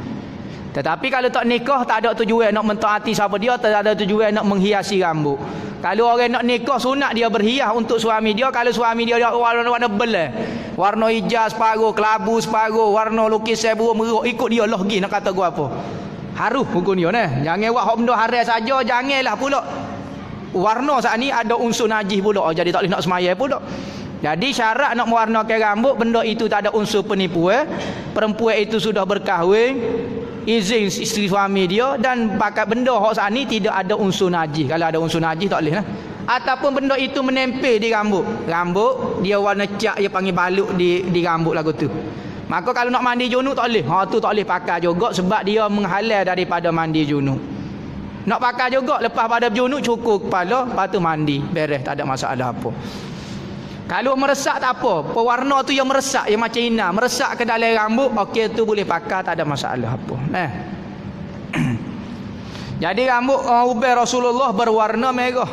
Speaker 1: Tetapi kalau tak nikah, tak ada tujuan nak mentaati siapa dia, tak ada tujuan nak menghiasi rambut. Kalau orang nak nikah, sunat dia berhias untuk suami dia. Kalau suami dia warna belah, warna hijau separuh, kelabu separuh, warna lukisan burung meruk, ikut dia lah pergi nak kata gua apa. Harus hukum dia nah. Jangan buat hak benda haram saja, janganlah pula. Warna saat ni ada unsur najis pula, jadi tak boleh nak semaya pula. Jadi syarat nak mewarnakan rambut, benda itu tak ada unsur penipuan. Perempuan itu sudah berkahwin, izin isteri suami dia, dan pakai benda hak saat ni tidak ada unsur najis. Kalau ada unsur najis tak boleh lah. Ataupun benda itu menempel di rambut. Rambut dia warna cat, dia panggil baluk di rambut lagu tu. Maka kalau nak mandi junub tak boleh. Tu tak boleh pakai juga sebab dia menghalal daripada mandi junub. Nak pakai juga lepas pada junub cukur kepala, lepas tu mandi. Beres, tak ada masalah apa. Kalau meresak tak apa. Pewarna tu yang meresak, yang macam ina, meresak ke dalam rambut, okey tu boleh pakai, tak ada masalah apa. Jadi rambut ubai Rasulullah berwarna merah.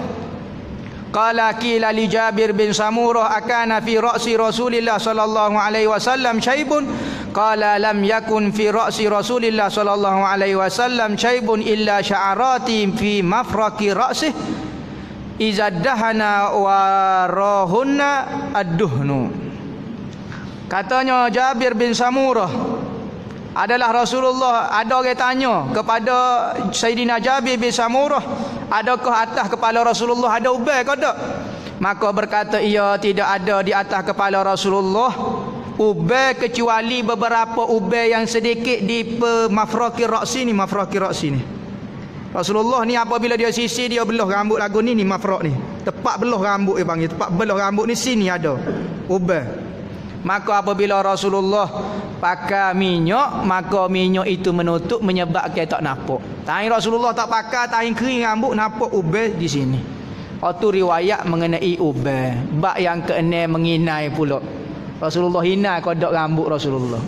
Speaker 1: Qala qila li Jabir bin Samurah akana fi ra'si Rasulillah sallallahu alaihi wasallam syaibun. Qala lam yakun fi ra'si Rasulillah sallallahu alaihi wasallam syaibun illa sya'arati fi mafraqi ra'sih. Iza dahana warahunna ad-duhnu. Katanya Jabir bin Samurah adalah Rasulullah, ada orang tanya kepada Sayyidina Jabir bin Samurah, adakah atas kepala Rasulullah ada ubai ke tak? Maka berkata ia, tidak ada di atas kepala Rasulullah ubai kecuali beberapa ubai yang sedikit di mafraqi ra'si ni. Mafraqi ra'si ni Rasulullah ni apabila dia sisir, dia belah rambut lagu ni mafraq ni. Tepat belah rambut dia panggil. Tepat belah rambut ni sini ada ubai. Maka apabila Rasulullah pakai minyak, maka minyak itu menutup, menyebabkan tak nampak. Tapi Rasulullah tak pakai, tahin kering rambut, nampak ubai di sini. Itu riwayat mengenai ubai. Bab yang keenam menginai pula. Rasulullah hinai kodok rambut Rasulullah.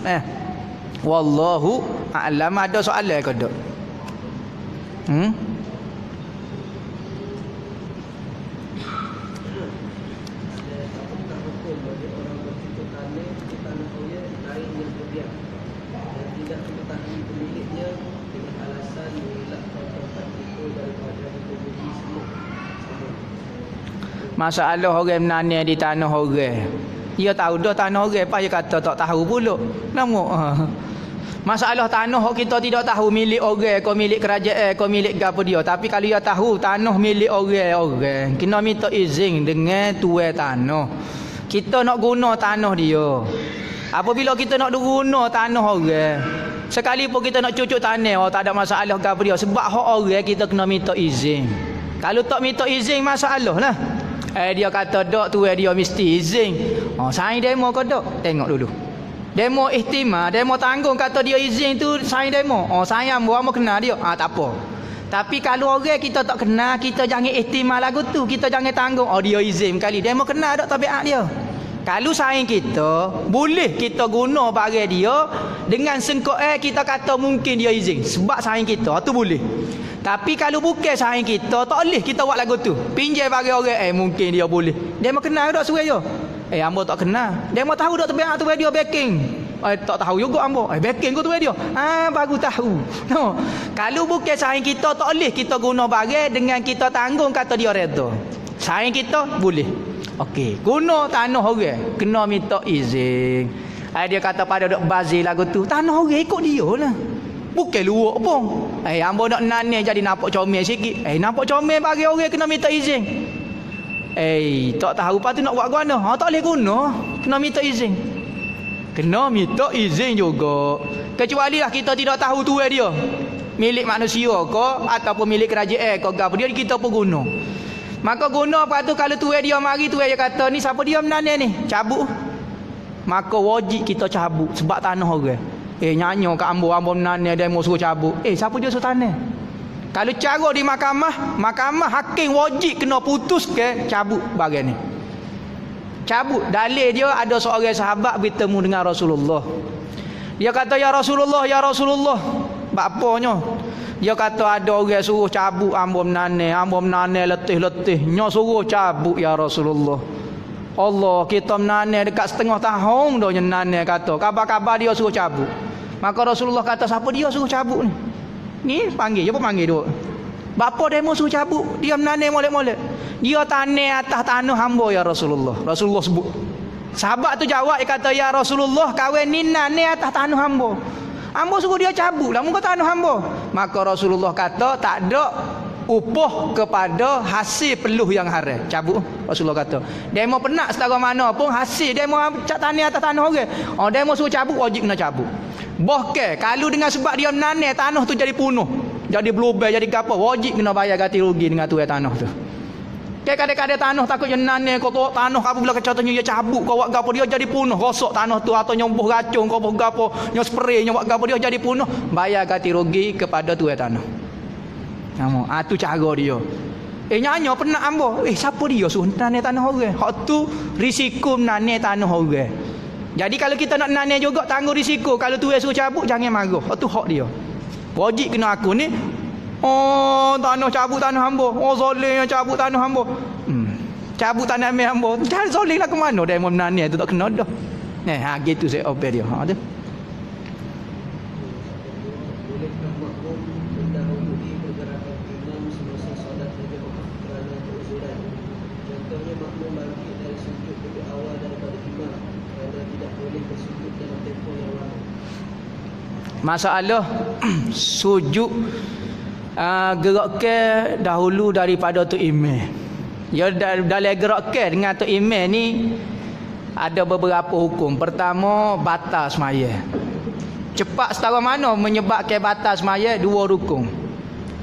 Speaker 1: Wallahu a'lam. Ada soalan kodok? Masalah orang menanam di tanah orang. Dia tahu dah tanah orang, apa dia kata tak tahu pula. Nama masalah tanah kita tidak tahu milik orang ke milik kerajaan ke milik gapo dia. Tapi kalau dia tahu tanah milik orang, kena minta izin dengan tuan tanah. Kita nak guna tanah dia. Apabila kita nak guna tanah orang, sekalipun kita nak cucuk tanah, tak ada masalah gapo dia. Sebab hak orang kita kena minta izin. Kalau tak minta izin, masalah lah. Dia kata dok tuan dia mesti izin. Saing demo ke dok? Tengok dulu. Demo ihtimal, demo tanggung kata dia izin tu saing demo. Sayang buat mau kenal dia. Tak apa. Tapi kalau orang kita tak kenal, kita jangan ihtimal lagu tu. Kita jangan tanggung. Dia izin kali. Demo kenal dok tabiat dia. Kalau saing kita, boleh kita guna barang dia dengan sengkok kita kata mungkin dia izin. Sebab saing kita, tu boleh. Tapi kalau bukan saing kita, tak boleh kita buat lagu tu. Pinjam bagi orang, mungkin dia boleh. Dia mau kenal tak suruh dia? Ambo tak kenal. Dia mau tahu tak tabiat tu dia backing. Tak tahu juga ambo. Backing ku tu dia. Baru tahu. No. Kalau bukan saing kita, tak boleh kita guna barang dengan kita tanggung kata dia reda. Saing kita boleh. Okey, guna tanah orang kena minta izin. Dia kata pada dok bazir lagu tu, tanah orang ikut dia lah. Bukan luak pun. Ambo nak nanai jadi nampak comel sikit. Nampak comel bagi orang kena minta izin. Tak tahu lepas tu nak buat guna. Tak boleh guna. Kena minta izin. Kena minta izin juga. Kecuali lah kita tidak tahu tu dia. Milik manusia ke ataupun milik kerajaan ke apa dia, kita pun guna. Maka guna lepas tu kalau tu dia mari, tu dia kata ni siapa dia menanai ni? Cabut. Maka wajib kita cabut sebab tanah orang. Nyanyo kat ambo menanai demo suruh cabut. Siapa dia suruh tanah? Kalau cara di mahkamah hakim wajib kena putus ke cabut bagian ni. Cabut. Dalil dia ada seorang sahabat bertemu dengan Rasulullah. Dia kata ya Rasulullah, ya Rasulullah. Bapanya dia kata ada orang suruh cabut ambo menanai letih-letih. Nya suruh cabut ya Rasulullah. Allah, kita menanai dekat setengah tahun dah menanai kata. Kabar-kabar dia suruh cabut. Maka Rasulullah kata, siapa dia suruh cabut ni? Ni panggil, siapa panggil dia? Bapa demo suruh cabut, dia menanam molek-molek. Dia tanam atas tanah hamba ya Rasulullah. Rasulullah sebut. Sahabat tu jawab, dia kata, ya Rasulullah, kawan ni nanam atas tanah hamba. Hamba suruh dia cabut lah muka tanah hamba. Maka Rasulullah kata, tak ada upah kepada hasil peluh yang haram. Cabut. Rasulullah kata, demo penak setara mana pun hasil demo tanam atas tanah orang. Oh, demo suruh cabut, wajib kena cabut. Bahkan kalau dengan sebab dia menanam tanah tu jadi punuh, jadi blubber, jadi apa, wajib kena bayar ganti rugi dengan tu tanah tu. Kadang-kadang tanah takut je menanam kau tolak tanah apa bila contohnya dia cabut kau buat gapo dia jadi punuh, rosak tanah tu atau nyembuh racun kau buat gapo, nyo spray nyo buat gapo dia jadi punuh, bayar ganti rugi kepada tu tanah. Kamu tu cara dia. Nyanyo pernah ambo. Siapa dia suruh menanam tanah orang? Hak tu risiko menanam tanah orang. Jadi kalau kita nak menanam juga tanggung risiko. Kalau tu suruh cabut jangan marah. Hak tu hak dia. Wajib kena aku ni. Oh, tanah cabut tanah hamba. Oh, zalim yang cabut tanah hamba. Cabut tanah hamba. Cari zalim lah ke mana dia mau menanam tu tak kena dah. Gitu saya opel dia. Tu. Masalah sujud gerak ke dahulu daripada tu imam. Ya dalam gerak ke dengan tu imam ni ada beberapa hukum. Pertama, batal semaya. Cepat setara mana menyebabkan batal semaya? Dua rukun.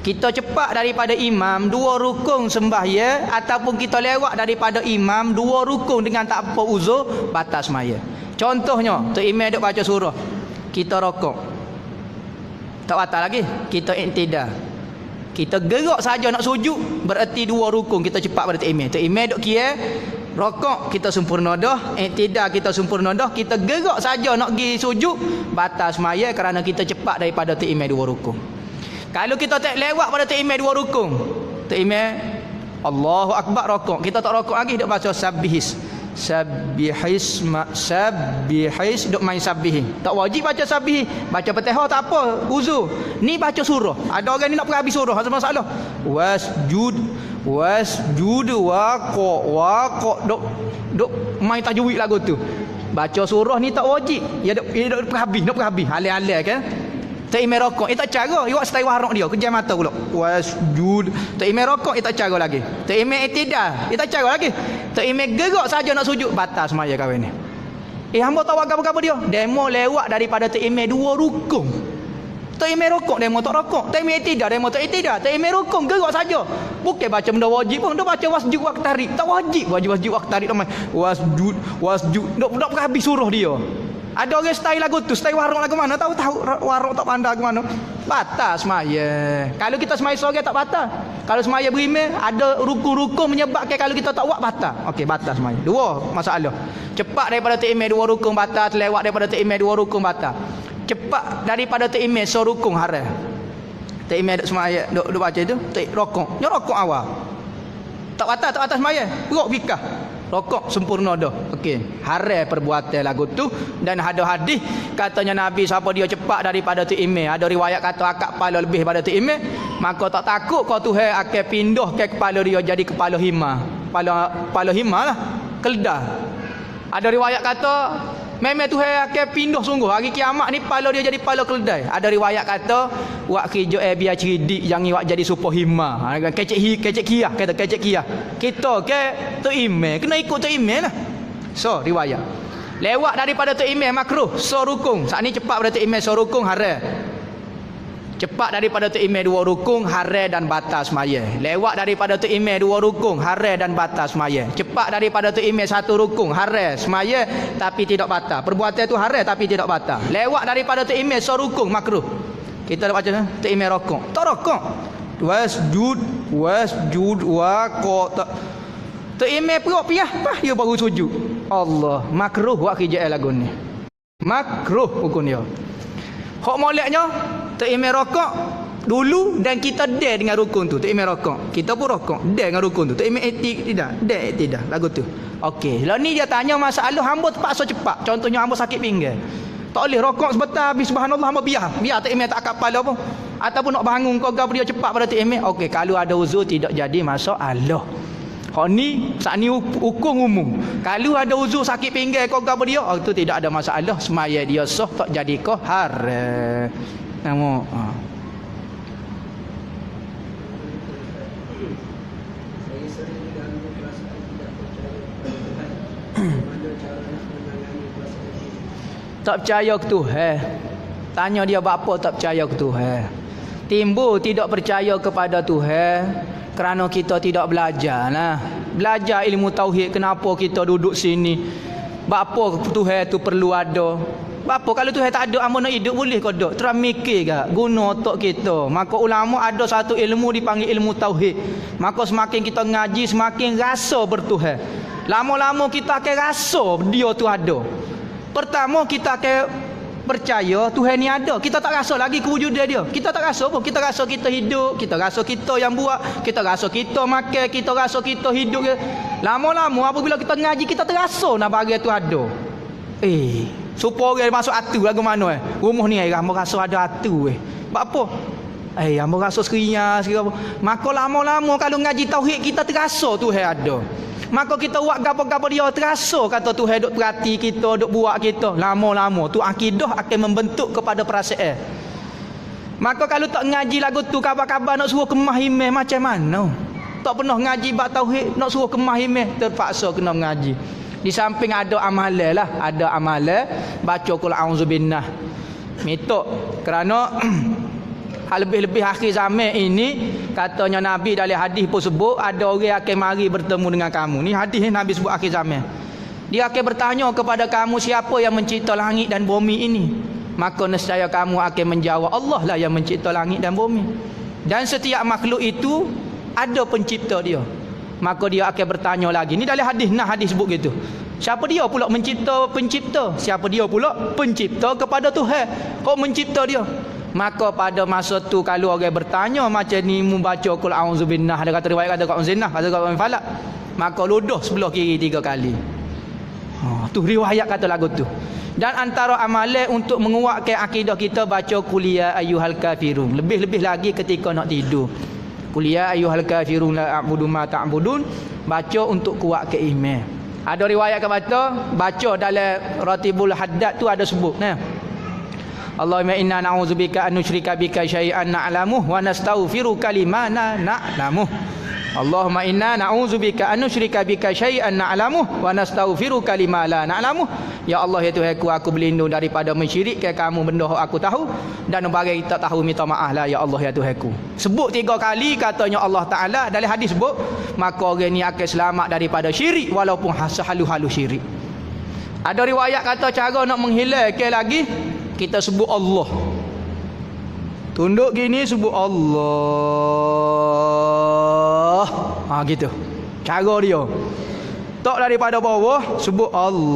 Speaker 1: Kita cepat daripada imam dua rukun sembahyang ataupun kita lewat daripada imam dua rukun dengan tak apa uzur, batal semaya. Contohnya, tu imam duk baca surah, kita rokok. Tak batal lagi. Kita iktidal. Kita gerak saja nak sujud, berarti dua rukun kita cepat pada imam. Tu imam duk kira rokok kita sempurna dah, iktidal kita sempurna dah, kita gerak saja nak pergi sujud, batal semaya kerana kita cepat daripada tu imam dua rukun. Kalau kita tak lewat pada tu imam dua rukun, tu imam Allahu akbar rokok, kita tak rokok lagi duk baca sabbihis. Sabbihis duk main sabbih. Tak wajib baca sabbih. Baca Fatihah tak apa, uzur. Ni baca surah. Ada orang ni nak pergi habis surah, ada masalah. Wasjud waqo duk main tajwid lagu tu. Baca surah ni tak wajib. Ya duk pergi habis. Halal-halal kan. Tak imam rokok, tak cara. Iwak setai warok dia, kejam mata pula. Wasjud. Tak imam rokok, tak cara lagi. Tak imam iktidal, tak cara lagi. Tak imam gerak saja nak sujud, batal semaya kawan ni. Hamba tahu apa-apa dia. Demo lewat daripada tak imam dua rukun. Tak imam rokok, demo tak rokok. Tak imam iktidal, demo tak iktidal. Tak imam rukun, gerak saja. Bukan baca benda wajib pun. Dia baca wasjud waqtarik. Tak wajib wasjud waqtarik ramai. Wasjud. Dok habis surah dia. Ada orang stay lagu tu, stay warung lagu mana? Tahu warung tak pandai ke mana? Batal semaya. Kalau kita semaya seorang tak batal. Kalau semaya berimeh, ada rukun-rukun menyebabkan kalau kita tak buat batal. Okey, batal semaya. Dua masalah. Cepat daripada ta'imeh dua rukun batal, terlewat daripada ta'imeh dua rukun batal. Cepat daripada ta'imeh serukun haram. Ta'imeh duk semaya, duk baca tu, tak rokok. Nya rokok awal. Tak batal semaya. Perut fikah. Rokok sempurna dah. Okey, haram perbuatan lagu tu. Dan ada hadis katanya Nabi siapa dia cepat daripada tu imam, ada riwayat kata akak kepala lebih pada tu imam, maka tak takut kau Tuhan akan pindah ke kepala dia jadi kepala hima. Kepala hima lah, keledai. Ada riwayat kata memang Tuhan akan pindah sungguh hari kiamat ni kepala dia jadi kepala keledai. Ada riwayat kata wak kerja biar cerdik jangan wak jadi super hima. Kecek kiah kata kecek kiah. Kita ke tu imam kena ikut tu imam lah. So riwayat. Lewat daripada tu imam makruh, so rukun. Saat ni cepat pada tu imam so rukun haram. Cepat daripada tu imam dua rukun haram dan batal semaya. Lewat daripada tu imam dua rukun haram dan batal semaya. Cepat daripada tu imam satu rukun haram semaya tapi tidak batal. Perbuatan itu haram tapi tidak batal. Lewat daripada tu imam so rukun makruh. Kita baca tu imam rokok. Tak rokok. Wasjud waqo. Tu imam perut piah pah dia baru sujud. Allah, makruh buat kerja lagu ni. Makruh hukum dia. Hak moleknya tak imam rokok dulu dan kita dare dengan rukun tu. Tak imam rokok. Kita pun rokok dare dengan rukun tu. Tak imam tidak lagu tu. Okey, lah ni dia tanya masalah hamba terpaksa cepat. Contohnya hamba sakit pinggang. Tak boleh rokok sebentar habis subhanallah hamba biar tak imam tak akap kepala pun. Ataupun nak bangun kau dia cepat pada tak imam. Okey, kalau ada uzur tidak jadi masalah. Hak ni saat ni hukum umum. Kalau ada uzur sakit pinggang kau dia, itu tidak ada masalah, semaya dia sah tak jadi qahar. Nampak. Tak percaya ke Tuhan. Tanya dia apa tak percaya ke Tuhan. Timbul tidak percaya kepada Tuhan kerana kita tidak belajar lah. Belajar ilmu tauhid. Kenapa kita duduk sini? Apa Tuhan tu perlu ada? Apa kalau Tuhan tak ada, amun nak hidup boleh kau dok? Terus mikir ke? Guna otak kita. Maka ulama ada satu ilmu dipanggil ilmu tauhid. Maka semakin kita ngaji semakin rasa bertuhan. Lama-lama kita akan rasa dia tu ada. Pertama kita akan percaya Tuhan ni ada. Kita tak rasa lagi kewujudan dia. Kita tak rasa pun. Kita rasa kita hidup. Kita rasa kita yang buat. Kita rasa kita makan. Kita rasa kita hidup. Lama-lama apabila kita ngaji kita terasa nak bagi tu ada. Supaya orang masuk hati lagu mana rumah ni hamba rasa ada hati Sebab apa? Hamba rasa sekerinya. Maka lama-lama kalau ngaji tauhid kita terasa Tuhan ada. Maka kita buat gapo-gapo dia terasa kata Tuhan duk perhati kita, duk buat kita. Lama-lama tu akidah akan membentuk kepada perasaan. Maka kalau tak ngaji lagu tu kabar-kabar nak suruh kemah imeh macam mana? Tak pernah ngaji bab tauhid nak suruh kemah imeh terpaksa kena ngaji. Di samping ada amalan lah, ada amalan baca qul a'udzubinnah. Mitok kerana lebih-lebih akhir zaman ini katanya Nabi dalam hadis pun sebut ada orang akan mari bertemu dengan kamu. Ni hadis Nabi sebut akhir zaman. Dia akan bertanya kepada kamu siapa yang mencipta langit dan bumi ini. Maka nescaya kamu akan menjawab Allah lah yang mencipta langit dan bumi. Dan setiap makhluk itu ada pencipta dia. Maka dia akan bertanya lagi. Ni dalam hadis, hadis sebut gitu. Siapa dia pula mencipta pencipta? Siapa dia pula pencipta kepada Tuhan? Kau mencipta dia. Maka pada masa tu kalau orang bertanya macam ni membaca qul a'udzubinnah, ada kata riwayat kata qul a'udzubinnah, kata qul falak, maka luduh sebelah kiri 3 kali. Tu riwayat kata lagu tu. Dan antara amalan untuk menguatkan akidah kita baca qul ya ayyuhal kafirun. Lebih-lebih lagi ketika nak tidur. Qul ya ayyuhal kafirun la a'budu ma ta'budun. Baca untuk kuatkan iman. Ada riwayat baca dalam Ratibul Haddad tu ada sebut Allahumma inna na'udzubika an nusyrika bika syai'an na'lamuh wa nastaghfiruka lima na'lamuh. Allahumma inna na'udzubika an nusyrika bika syai'an na'lamuh wa nastaghfiruka lima la na'lamuh. Ya Allah ya Tuhanku, aku berlindung daripada mensyirikkan kamu benda yang aku tahu dan bagi tak tahu minta maaf lah ya Allah ya Tuhanku. Sebut 3 kali katanya Allah Taala dalam hadis sebut, maka orang ni akan selamat daripada syirik walaupun halu-halu syirik. Ada riwayat kata cara nak menghilangkan lagi kita sebut Allah. Tunduk gini sebut Allah. Gitu. Cara dia. Tak daripada bawah sebut Allah.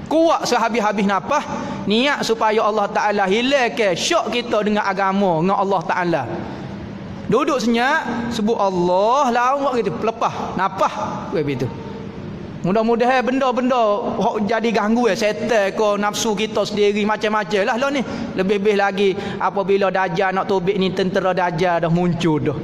Speaker 1: Kuat sehabis-habis nafas, niat supaya Allah Taala hilangkan syak kita dengan agama dengan Allah Taala. Duduk senyap sebut Allah, lawak gitu, lepas nafas begitu. Mudah-mudahan benda-benda jadi ganggu setan ke nafsu kita sendiri macam-macam lah ni. Lebih-lebih lagi apabila Dajjal nak tobik ni, tentera Dajjal dah muncul dah.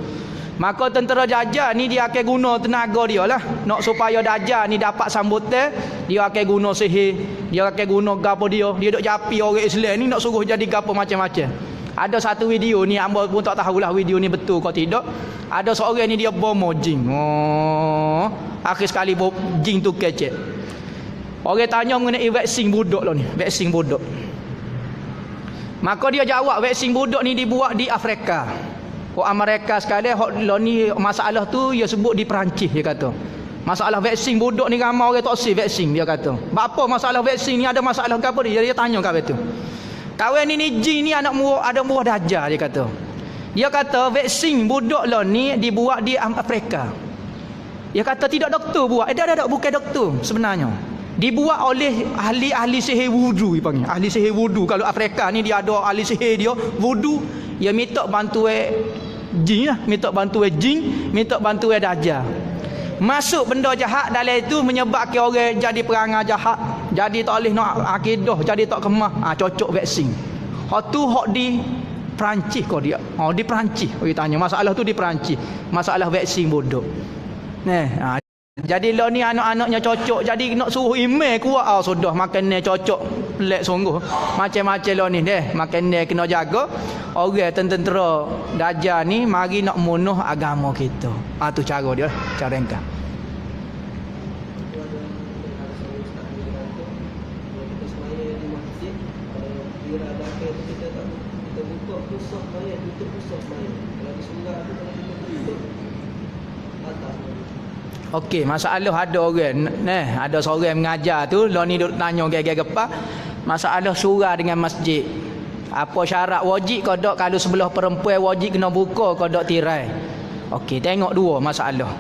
Speaker 1: Maka tentera Dajjal ni dia akan guna tenaga dia lah. Nak supaya Dajjal ni dapat sambutan, dia akan guna sihir, dia akan guna gapo dia. Dia duk japi orang Islam ni nak suruh jadi gapo macam-macam. Ada satu video ni hamba pun tak tahulah video ni betul ke tidak. Ada seorang ni dia bomo jin. Akhir sekali jin tu kecek. Orang tanya mengenai vaksin budak lah ni, vaksin budak. Maka dia jawab vaksin budak ni dibuat di Afrika. Amerika sekali hok ni masalah tu dia sebut di Perancis dia kata. Masalah vaksin budak ni ramai orang tak sih vaksin dia kata. Apa masalah vaksin ni ada masalah ke apa dia tanya kat tu. Kawan ni jin ni ada buah Dajjal dia kata. Dia kata vaksin budak lah ni dibuat di Afrika. Dia kata tidak doktor buat. Bukan doktor sebenarnya. Dibuat oleh ahli-ahli sihir wudu dipanggil. Ahli sihir wudu. Kalau Afrika ni dia ada ahli sihir dia wudu, dia minta bantuan jin lah, minta bantuan jin, minta bantuan Dajjal. Masuk benda jahat dalam itu menyebabkan orang jadi perangai jahat. jadi tak boleh nak akidah, jadi tak kemah. Cocok vaksin. Hak tu hak di Perancis kau dia. Di Perancis. Orang tanya masalah tu di Perancis. Masalah vaksin bodoh. Jadi lah ni anak-anaknya cocok, jadi nak suruh email kuat. Sudah makan ni cocok pelik sungguh. Macam-macam lah ni deh, makan ni kena jaga. Orang tentera Dajjal ni mari nak munuh agama kita. Tu cara dia, cara engkau. Okey, masalah ada orang ada seorang mengajar tu, lah ni duk tanya gaya-gaya apa? Masalah surah dengan masjid. Apa syarat wajib kau dak kalau sebelah perempuan wajib kena buka kau dak tirai. Okey, tengok dua masalah.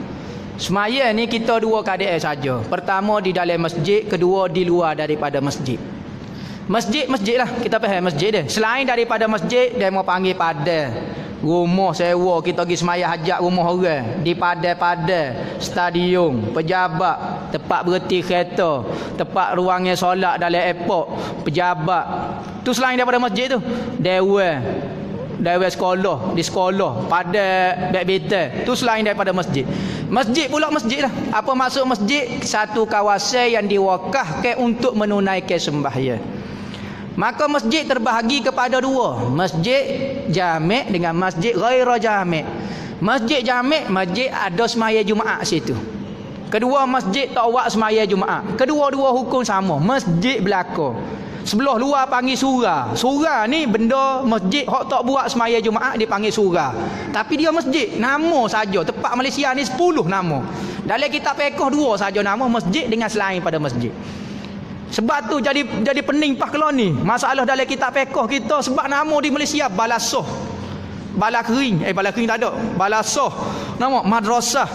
Speaker 1: Semaya ni kita dua keadaan saja. Pertama di dalam masjid, kedua di luar daripada masjid. Masjid lah, kita faham masjid dia. Selain daripada masjid, dia mau panggil padang. Rumah sewa kita pergi semaya hajat rumah orang, di padang-padang, stadium, pejabat, tempat berhenti kereta, tempat ruangnya solat dalam airport, pejabat. Tu selain daripada masjid tu, dewan sekolah, di sekolah, pada badminton. Tu selain daripada masjid. Masjid pula masjid lah. Apa maksud masjid? Satu kawasan yang diwakafkan untuk menunaikan sembahyang. Maka masjid terbahagi kepada dua, masjid jami' dengan masjid ghaira jami'. Masjid jami', masjid ada semaya Jumaat situ. Kedua masjid tak buat semaya Jumaat. Kedua-dua hukum sama, masjid belaka. Sebelah luar panggil surah. Surah ni benda masjid hak tak buat semaya Jumaat dipanggil surah. Tapi dia masjid, nama saja. Tempat Malaysia ni 10 nama. Dalam kitab fiqh 2 saja nama masjid dengan selain pada masjid. Sebab tu jadi pening pas kelon ni. Masalah dalam kitab fiqh kita sebab nama di Malaysia Balasoh. Bala kering, bala kering tak ada. Balasoh. Nama madrasah.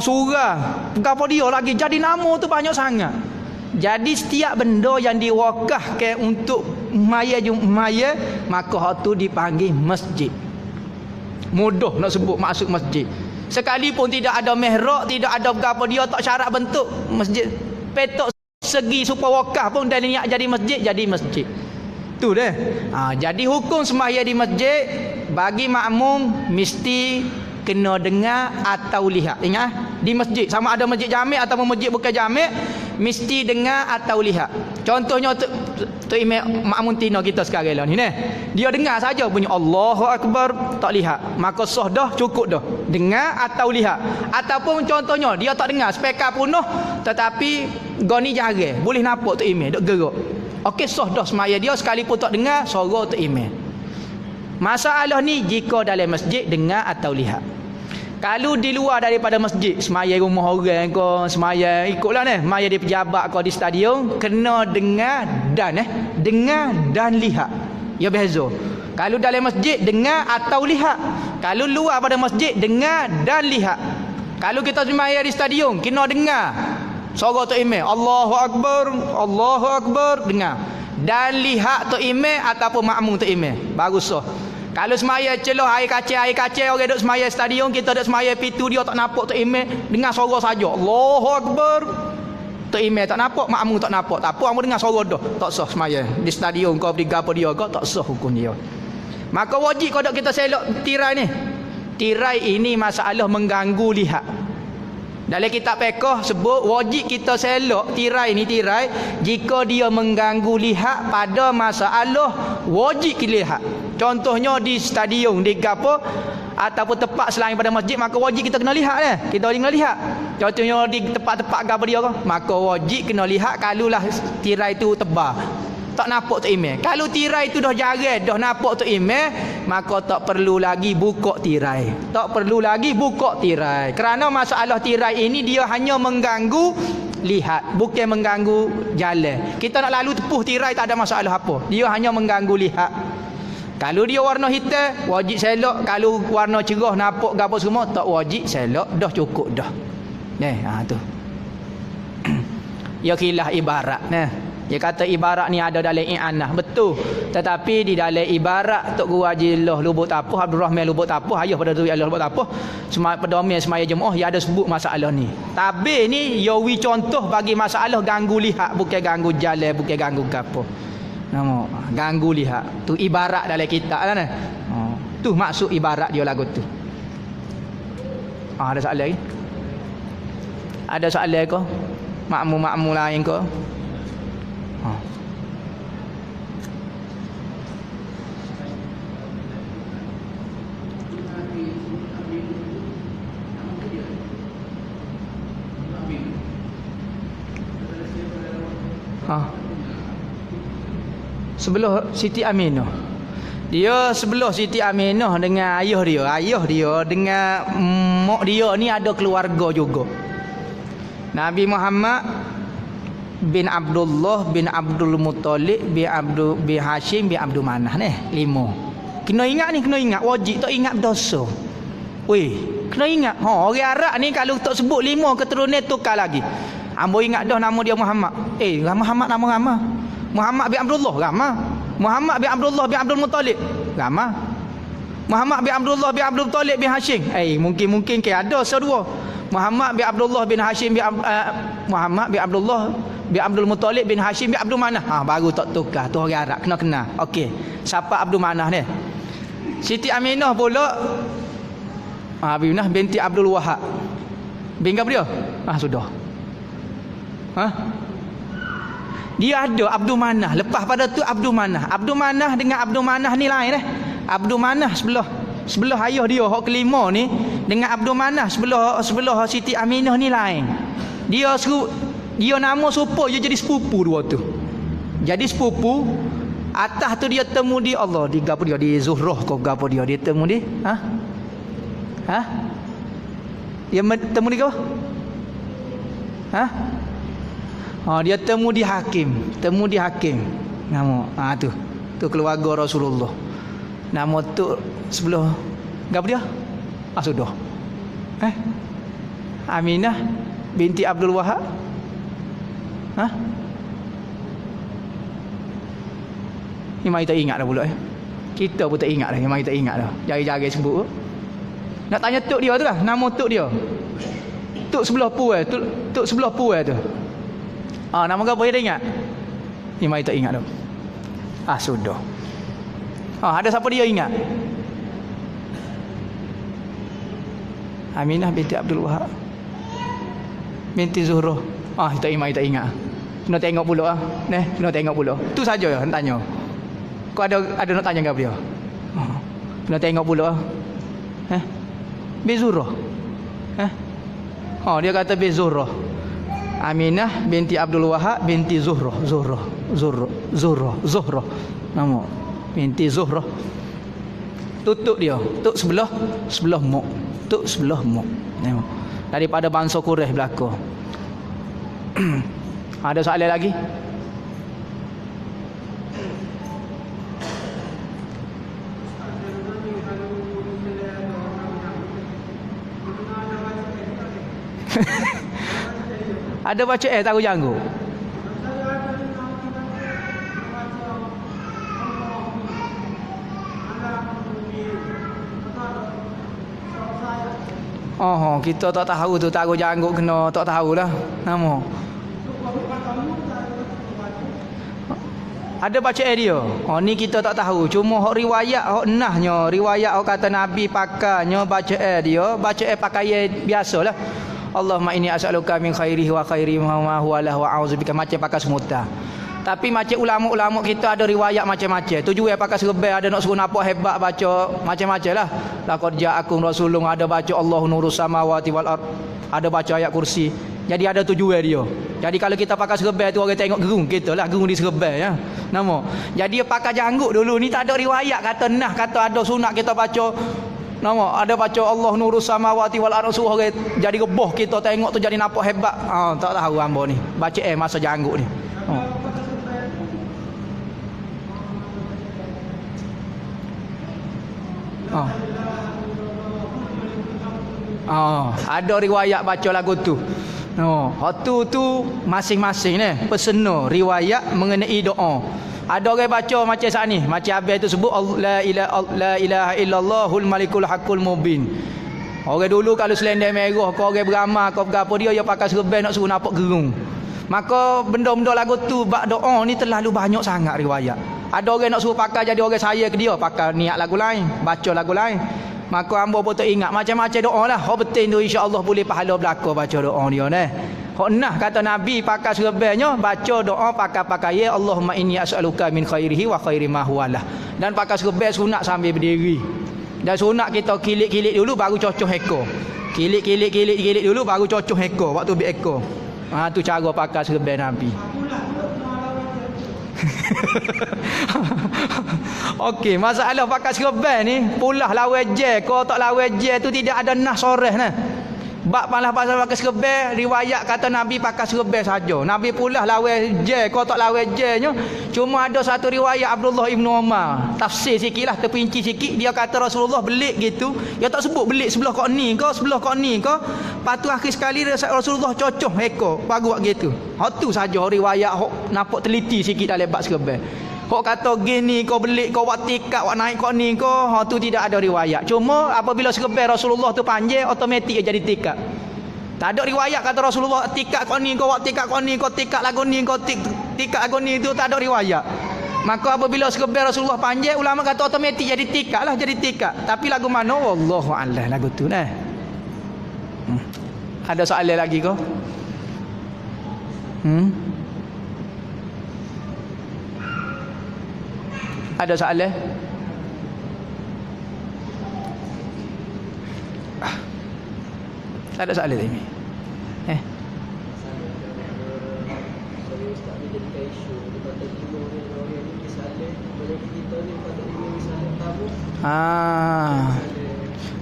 Speaker 1: Surah. Apa dia lagi? Jadi nama tu banyak sangat. Jadi setiap benda yang diwakafkan untuk maya maka hak tu dipanggil masjid. Mudah nak sebut masuk masjid. Sekalipun tidak ada mihrab, tidak ada apa dia tak syarat bentuk masjid. Petok segi supaya wakaf pun dan niat jadi masjid. Tu dah. Jadi hukum sembahyang di masjid bagi makmum mesti kena dengar atau lihat. Ingat, di masjid sama ada masjid jami' atau masjid bukan jami' mesti dengar atau lihat. Contohnya tu imam makmum tina kita sekarang lah ni dia dengar saja bunyi Allahu Akbar, tak lihat, maka sah dah, cukup dah. Dengar atau lihat. Ataupun contohnya dia tak dengar, speaker penuh tetapi goni jarang, boleh nampak tu imam duk gerak. Okey, sah dah semaya dia sekalipun tak dengar suara tu imam. Masalah ni jika dalam masjid dengar atau lihat. Kalau di luar daripada masjid, semaya rumah orang ke, semaya ikutlah semaya di pejabat ke di stadium, kena dengar dan lihat. Ya beza. Kalau dalam masjid dengar atau lihat. Kalau luar pada masjid dengar dan lihat. Kalau kita semaya di stadium, kena dengar suara tu imam, Allahu Akbar, dengar. Dan lihat tu imam ataupun makmum tu imam. Baru sah. Kalau semaya celah air kacau orang duk semaya stadium, kita duk semaya pintu dia tak nampak tu imam, dengar suara saja Allahu Akbar. Tu imam tak nampak, makmum tak nampak. Tak apa, kamu dengar suara dah. Tak sah semaya. Di stadium kau pergi apa dia kau tak sah hukum dia. Maka wajib kau kita selok tirai ni. Tirai ini masalah mengganggu lihat. Dalam kitab fiqh sebut wajib kita selok tirai ni jika dia mengganggu lihat pada masalah wajib kita lihat. Contohnya di stadium, di gapo ataupun tempat selain pada masjid, maka wajib kita kena lihat Kita wajib kena lihat. Contohnya di tempat-tempat gapo dia maka wajib kena lihat kalulah tirai tu tebal. Tak nampak tu imam. Kalau tirai tu dah jarang, dah nampak tu imam, maka tak perlu lagi buka tirai. Kerana masalah tirai ini dia hanya mengganggu lihat, bukan mengganggu jalan. Kita nak lalu tepuh tirai tak ada masalah apa. Dia hanya mengganggu lihat. Kalau dia warna hitam, wajib selok. Kalau warna cerah, nampak gapo semua, tak wajib selok. Dah cukup dah. Tu. Ya khilaf ibarat. Dia kata ibarat ni ada dalam i'anah. Betul. Tetapi di dalam ibarat Tok Guru Haji Loh Lubuk Tapuh, Abdul Rahman Lubuk Tapuh, ayah pada tu Allah Lubuk Tapuh, pedoman semaya jemaah dia ada sebut masalah ni. Tabir ni yawi contoh bagi masalah ganggu lihat, bukan ganggu jalan, bukan ganggu gapo. Nama ganggu lihat. Tu ibarat dalam kitab lah. Tu maksud ibarat dia lagu tu. Ada soalan lagi? Ada soalan ke? Makmum-makmum lain ke? Sebelah Siti Aminah. Dia sebelah Siti Aminah dengan ayah dia. Ayah dia dengan mak dia ni ada keluarga juga. Nabi Muhammad bin Abdullah bin Abdul Muttalib bin Hashim bin Abdul Manah ni 5. Kena ingat ni, kena ingat. Wajib tak ingat dosa. Weh, kena ingat. Orang Arab ni kalau tak sebut 5 keturunan tukar lagi. Ambo ingat dah nama dia Muhammad. Muhammad nama ramah. Muhammad bin Abdullah ramah. Muhammad bin Abdullah bin Abdul Muttalib ramah. Muhammad bin Abdullah bin Abdul Muttalib bin Hashim. Mungkin ke ada sedua. Muhammad bin Abdullah bin Hashim bin Muhammad bin Abdullah bin Abdul Muttalib bin Hashim bin Abdul Manah. Baru tak tukar. Tu orang Arab kena kenal. Okey. Siapa Abdul Manah ni? Siti Aminah pula Aminah binti Abdul Wahab. Bin apa dia? Sudah. Dia ada Abdul Manah. Lepas pada tu Abdul Manah. Abdul Manah dengan Abdul Manah ni lain Abdul Manah sebelah ayah dia hak kelima ni dengan Abdul Manah sebelah Siti Aminah ni lain. Dia nama serupa, dia jadi sepupu dua tu. Jadi sepupu. Atas tu dia temu di Allah, di gapo dia, di Zuhrah ke gapo dia temu di dia temu di gapo? Dia temu di hakim. Nama tu keluarga Rasulullah. Nama tu sebelah gapo dia? Sudah. Aminah binti Abdul Wahab. Ni mai tak ingat dah pula. Kita pun tak ingat dah, mai tak ingat dah. Jari-jari sebut. Nak tanya tok dia tu lah, nama tok dia. Tok sebelah puai, tok sebelah puai tu. Nama apa dia ingat? Ni mai tak ingat dah. Sudah. Ada siapa dia ingat? Aminah binti Abdul Wahab binti Zuhrah. Tak ingat. Kena tengok pula kena tengok pula. Tu saja ya nak tanya. Kau ada nak tanya ke dia? Kena tengok pula. Bin Zuhrah. Dia kata bin Zuhrah. Aminah binti Abdul Wahab binti Zuhrah. Nama binti Zuhrah. Tutuk dia. Tuk sebelah mak. Tuk sebelah mak. Daripada bangsa Quraisy belaka. Ada soalan lagi? Ada baca tahu janggut. Kita tak tahu tu tahu janggut kena tak tahulah nama. Ada baca dia. Ni kita tak tahu. Cuma hak riwayat hak nahnya, riwayat hak kata Nabi pakainya baca dia, baca pakaian biasalah. Allahumma inni as'aluka min khairihi wa khairi ma huwa lahu wa a'udzubika macam pakai semuta. Tapi macam ulama-ulama kita ada riwayat macam-macam. Tujuan pakai serban, ada nak suruh nampak hebat baca macam-macam lah. Laqad ja'akum rasulun, ada baca Allahu nurus samawati wal ard, ada baca ayat kursi. Jadi ada tujuan dia. Jadi kalau kita pakai serban tu orang tengok gerung kita lah, gerung di serban ya. Nama. Jadi dia pakai janggut dulu ni tak ada riwayat kata kata ada sunat kita baca nama, ada baca Allah nurus samawati wal ard suruh orang jadi rebah kita tengok tu jadi nampak hebat. Tak tahu hamba ni. Baca masa janggut ni. Ada riwayat baca lagu tu. Oh, hatu tu masing-masing ni pesena riwayat mengenai doa. Ada orang baca macam saat ni, macam habis tu sebut la ilaha illallahul malikul haqqul mubin. Orang dulu kalau selendang merah kau orang beramal kau berapa dia pakai serban nak suruh nampak gerung. Maka benda-benda lagu tu bab doa ni terlalu banyak sangat riwayat. Ada orang nak suruh pakai jadi orang saya ke dia, pakai niat lagu lain, baca lagu lain. Maka hamba pun ingat macam-macam doa lah. Hak betul tu insya-Allah boleh pahala belaka baca doa dia ni. Hak nah kata Nabi pakai serbannya baca doa pakai ya Allahumma inni as'aluka min khairihi wa khairi ma huwalah. Dan pakai serban sunat sambil berdiri. Dan sunat kita kilik-kilik dulu baru cocoh ekor. Kilik dulu baru cocoh ekor waktu bi ekor. Ha tu cara pakai serban Nabi. Okey, masalah pakai serban ni pulah lawan je, kau tak lawan je tu tidak ada nas soreh nah. Bab malah pasal pakai serban, riwayat kata Nabi pakai serban saja. Nabi pulah lawan je, kau tak lawan je nya. Cuma ada satu riwayat Abdullah Ibn Umar, tafsir sikitlah, terperinci sikit, dia kata Rasulullah belik gitu. Dia tak sebut belik sebelah kau ni kau, sebelah kau ni kau. Patu akhir sekali Rasulullah cocoh ekor, baru buat gitu. Hak tu saja riwayat hok nampak teliti sikit dalam bab serban. Kau kata gini kau belik kau buat tikak buat naik kau ni kau, tu tidak ada riwayat. Cuma apabila serban Rasulullah tu panjang automatik jadi tikak. Tak ada riwayat kata Rasulullah tikak kau ni kau buat tikak kau ni kau tikak lagu ni kau tikak lagu ni, tu tak ada riwayat. Maka apabila serban Rasulullah panjang, ulama kata automatik jadi tikak lah, jadi tikak. Tapi lagu mana wallahu a'lam lagu tu nah. Ada soalan lagi kau? Ada soalan? Ada soalan ni?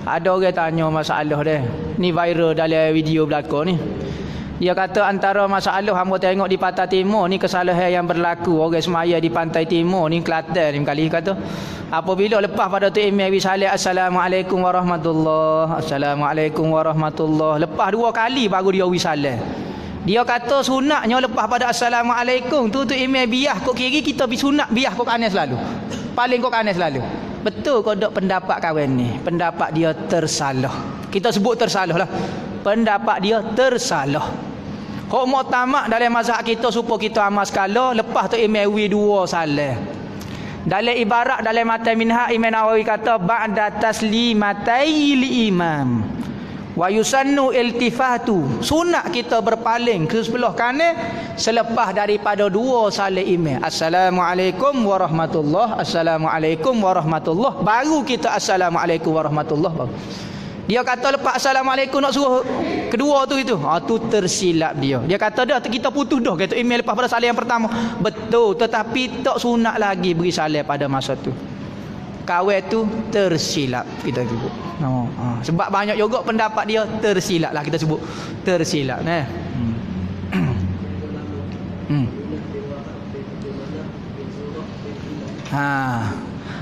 Speaker 1: Ada orang tanya masalah dia. Ni viral dalam video belakang ni. Dia kata antara masalah hamba tengok di Pantai Timur ni kesalahan yang berlaku orang semaya di Pantai Timur ni Kelantan ni kali kata apabila lepas pada tu email wisalat assalamualaikum warahmatullahi assalamualaikum warahmatullahi, lepas 2 kali baru dia wisalat. Dia kata sunatnya lepas pada assalamualaikum tu email biah kok kiri kita bi sunat biah kok kanan selalu. Paling kok kanan selalu. Betul kau dok pendapat kawan ni. Pendapat dia tersalah. Kita sebut tersalah lah. Pendapat dia tersalah. Hak muktamad dalam mazhab kita supaya kita amal sekala lepas tu email wi 2 salah. Dalam ibarat dalam matan minhaj Imam Nawawi kata ba'da taslimatai li imam wa yusannu iltifatu, sunat kita berpaling ke sebelah kanan selepas daripada 2 salah email assalamualaikum warahmatullahi assalamualaikum warahmatullahi, baru kita assalamualaikum warahmatullahi. Dia kata lepas assalamualaikum nak suruh kedua tu itu. Tu tersilap dia. Dia kata dah kita putus dah kata email lepas pada salam yang pertama. Betul, tetapi tak sunat lagi beri salam pada masa tu. Kawan tu tersilap kita sebut. Sebab banyak juga pendapat dia tersilap lah kita sebut. Tersilap nah.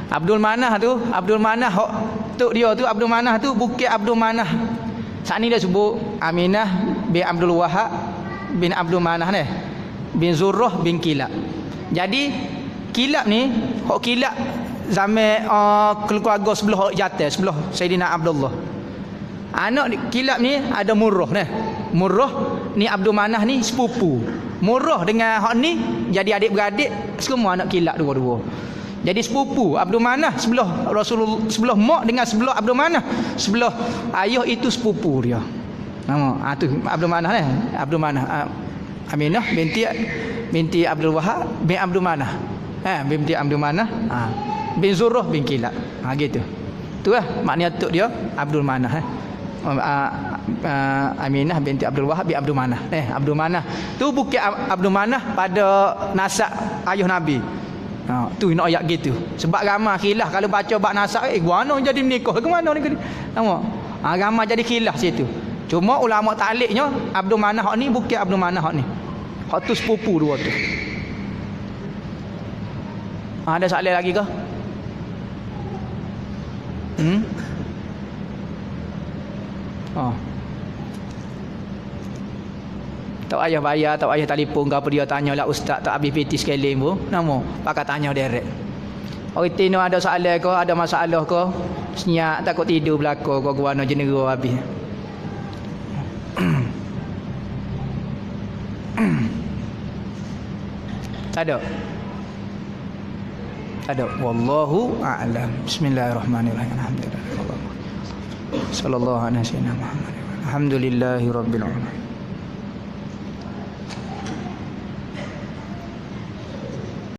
Speaker 1: Abdul Manah tu, Abdul Manah tok dia tu Abdul Manah tu Bukit Abdul Manah. Saat ni dia sebut Aminah bin Abdul Wahab bin Abdul Manah ni bin Zurrah bin Kilab. Jadi Kilab ni hok Kilab zaman keluarga sebelah jatuh sebelah Saidina Abdullah. Anak Kilab ni ada Murrah ni. Murrah ni Abdul Manah ni sepupu. Murrah dengan hok ni jadi adik-beradik semua anak Kilab dua-dua. Jadi sepupu Abdul Manah sebelah Rasulullah, sebelah mak dengan sebelah Abdul Manah, sebelah ayah itu sepupu dia. Nama tu Abdul Manah ni. Abdul Manah Aminah binti Abdul Wahab bin Abdul Manah. Binti Abdul Manah bin Zurrah bin Kilab. Gitu. Tu lah maknanya tok dia Abdul Manah. Aminah binti Abdul Wahab bin Abdul Manah. Abdul Manah tu Bukit Abdul Manah pada nasab ayah Nabi. Tu nak ayat gitu. Sebab ramai khilaf kalau baca bab nasab mana jadi nikah ke mana ni. Nampak? Ramai jadi khilaf situ. Cuma ulama takliknya Abdul Manah hak ni Bukit Abdul Manah hak ni. Hak tu sepupu dua tu. Ada soalan lagi ke? Tak payah bayar, tak payah telefon ke apa dia tanyalah ustaz tak habis PT sekali pun. Nama pakai tanya direct. Orang tino ada soalan ke, ada masalah ke, senyap takut tidur belaka ke guana jenera habis. Tak ada. Tak ada. Wallahu a'lam. Bismillahirrahmanirrahim. Alhamdulillah. Sallallahu alaihi wasallam. Alhamdulillahirabbil alamin.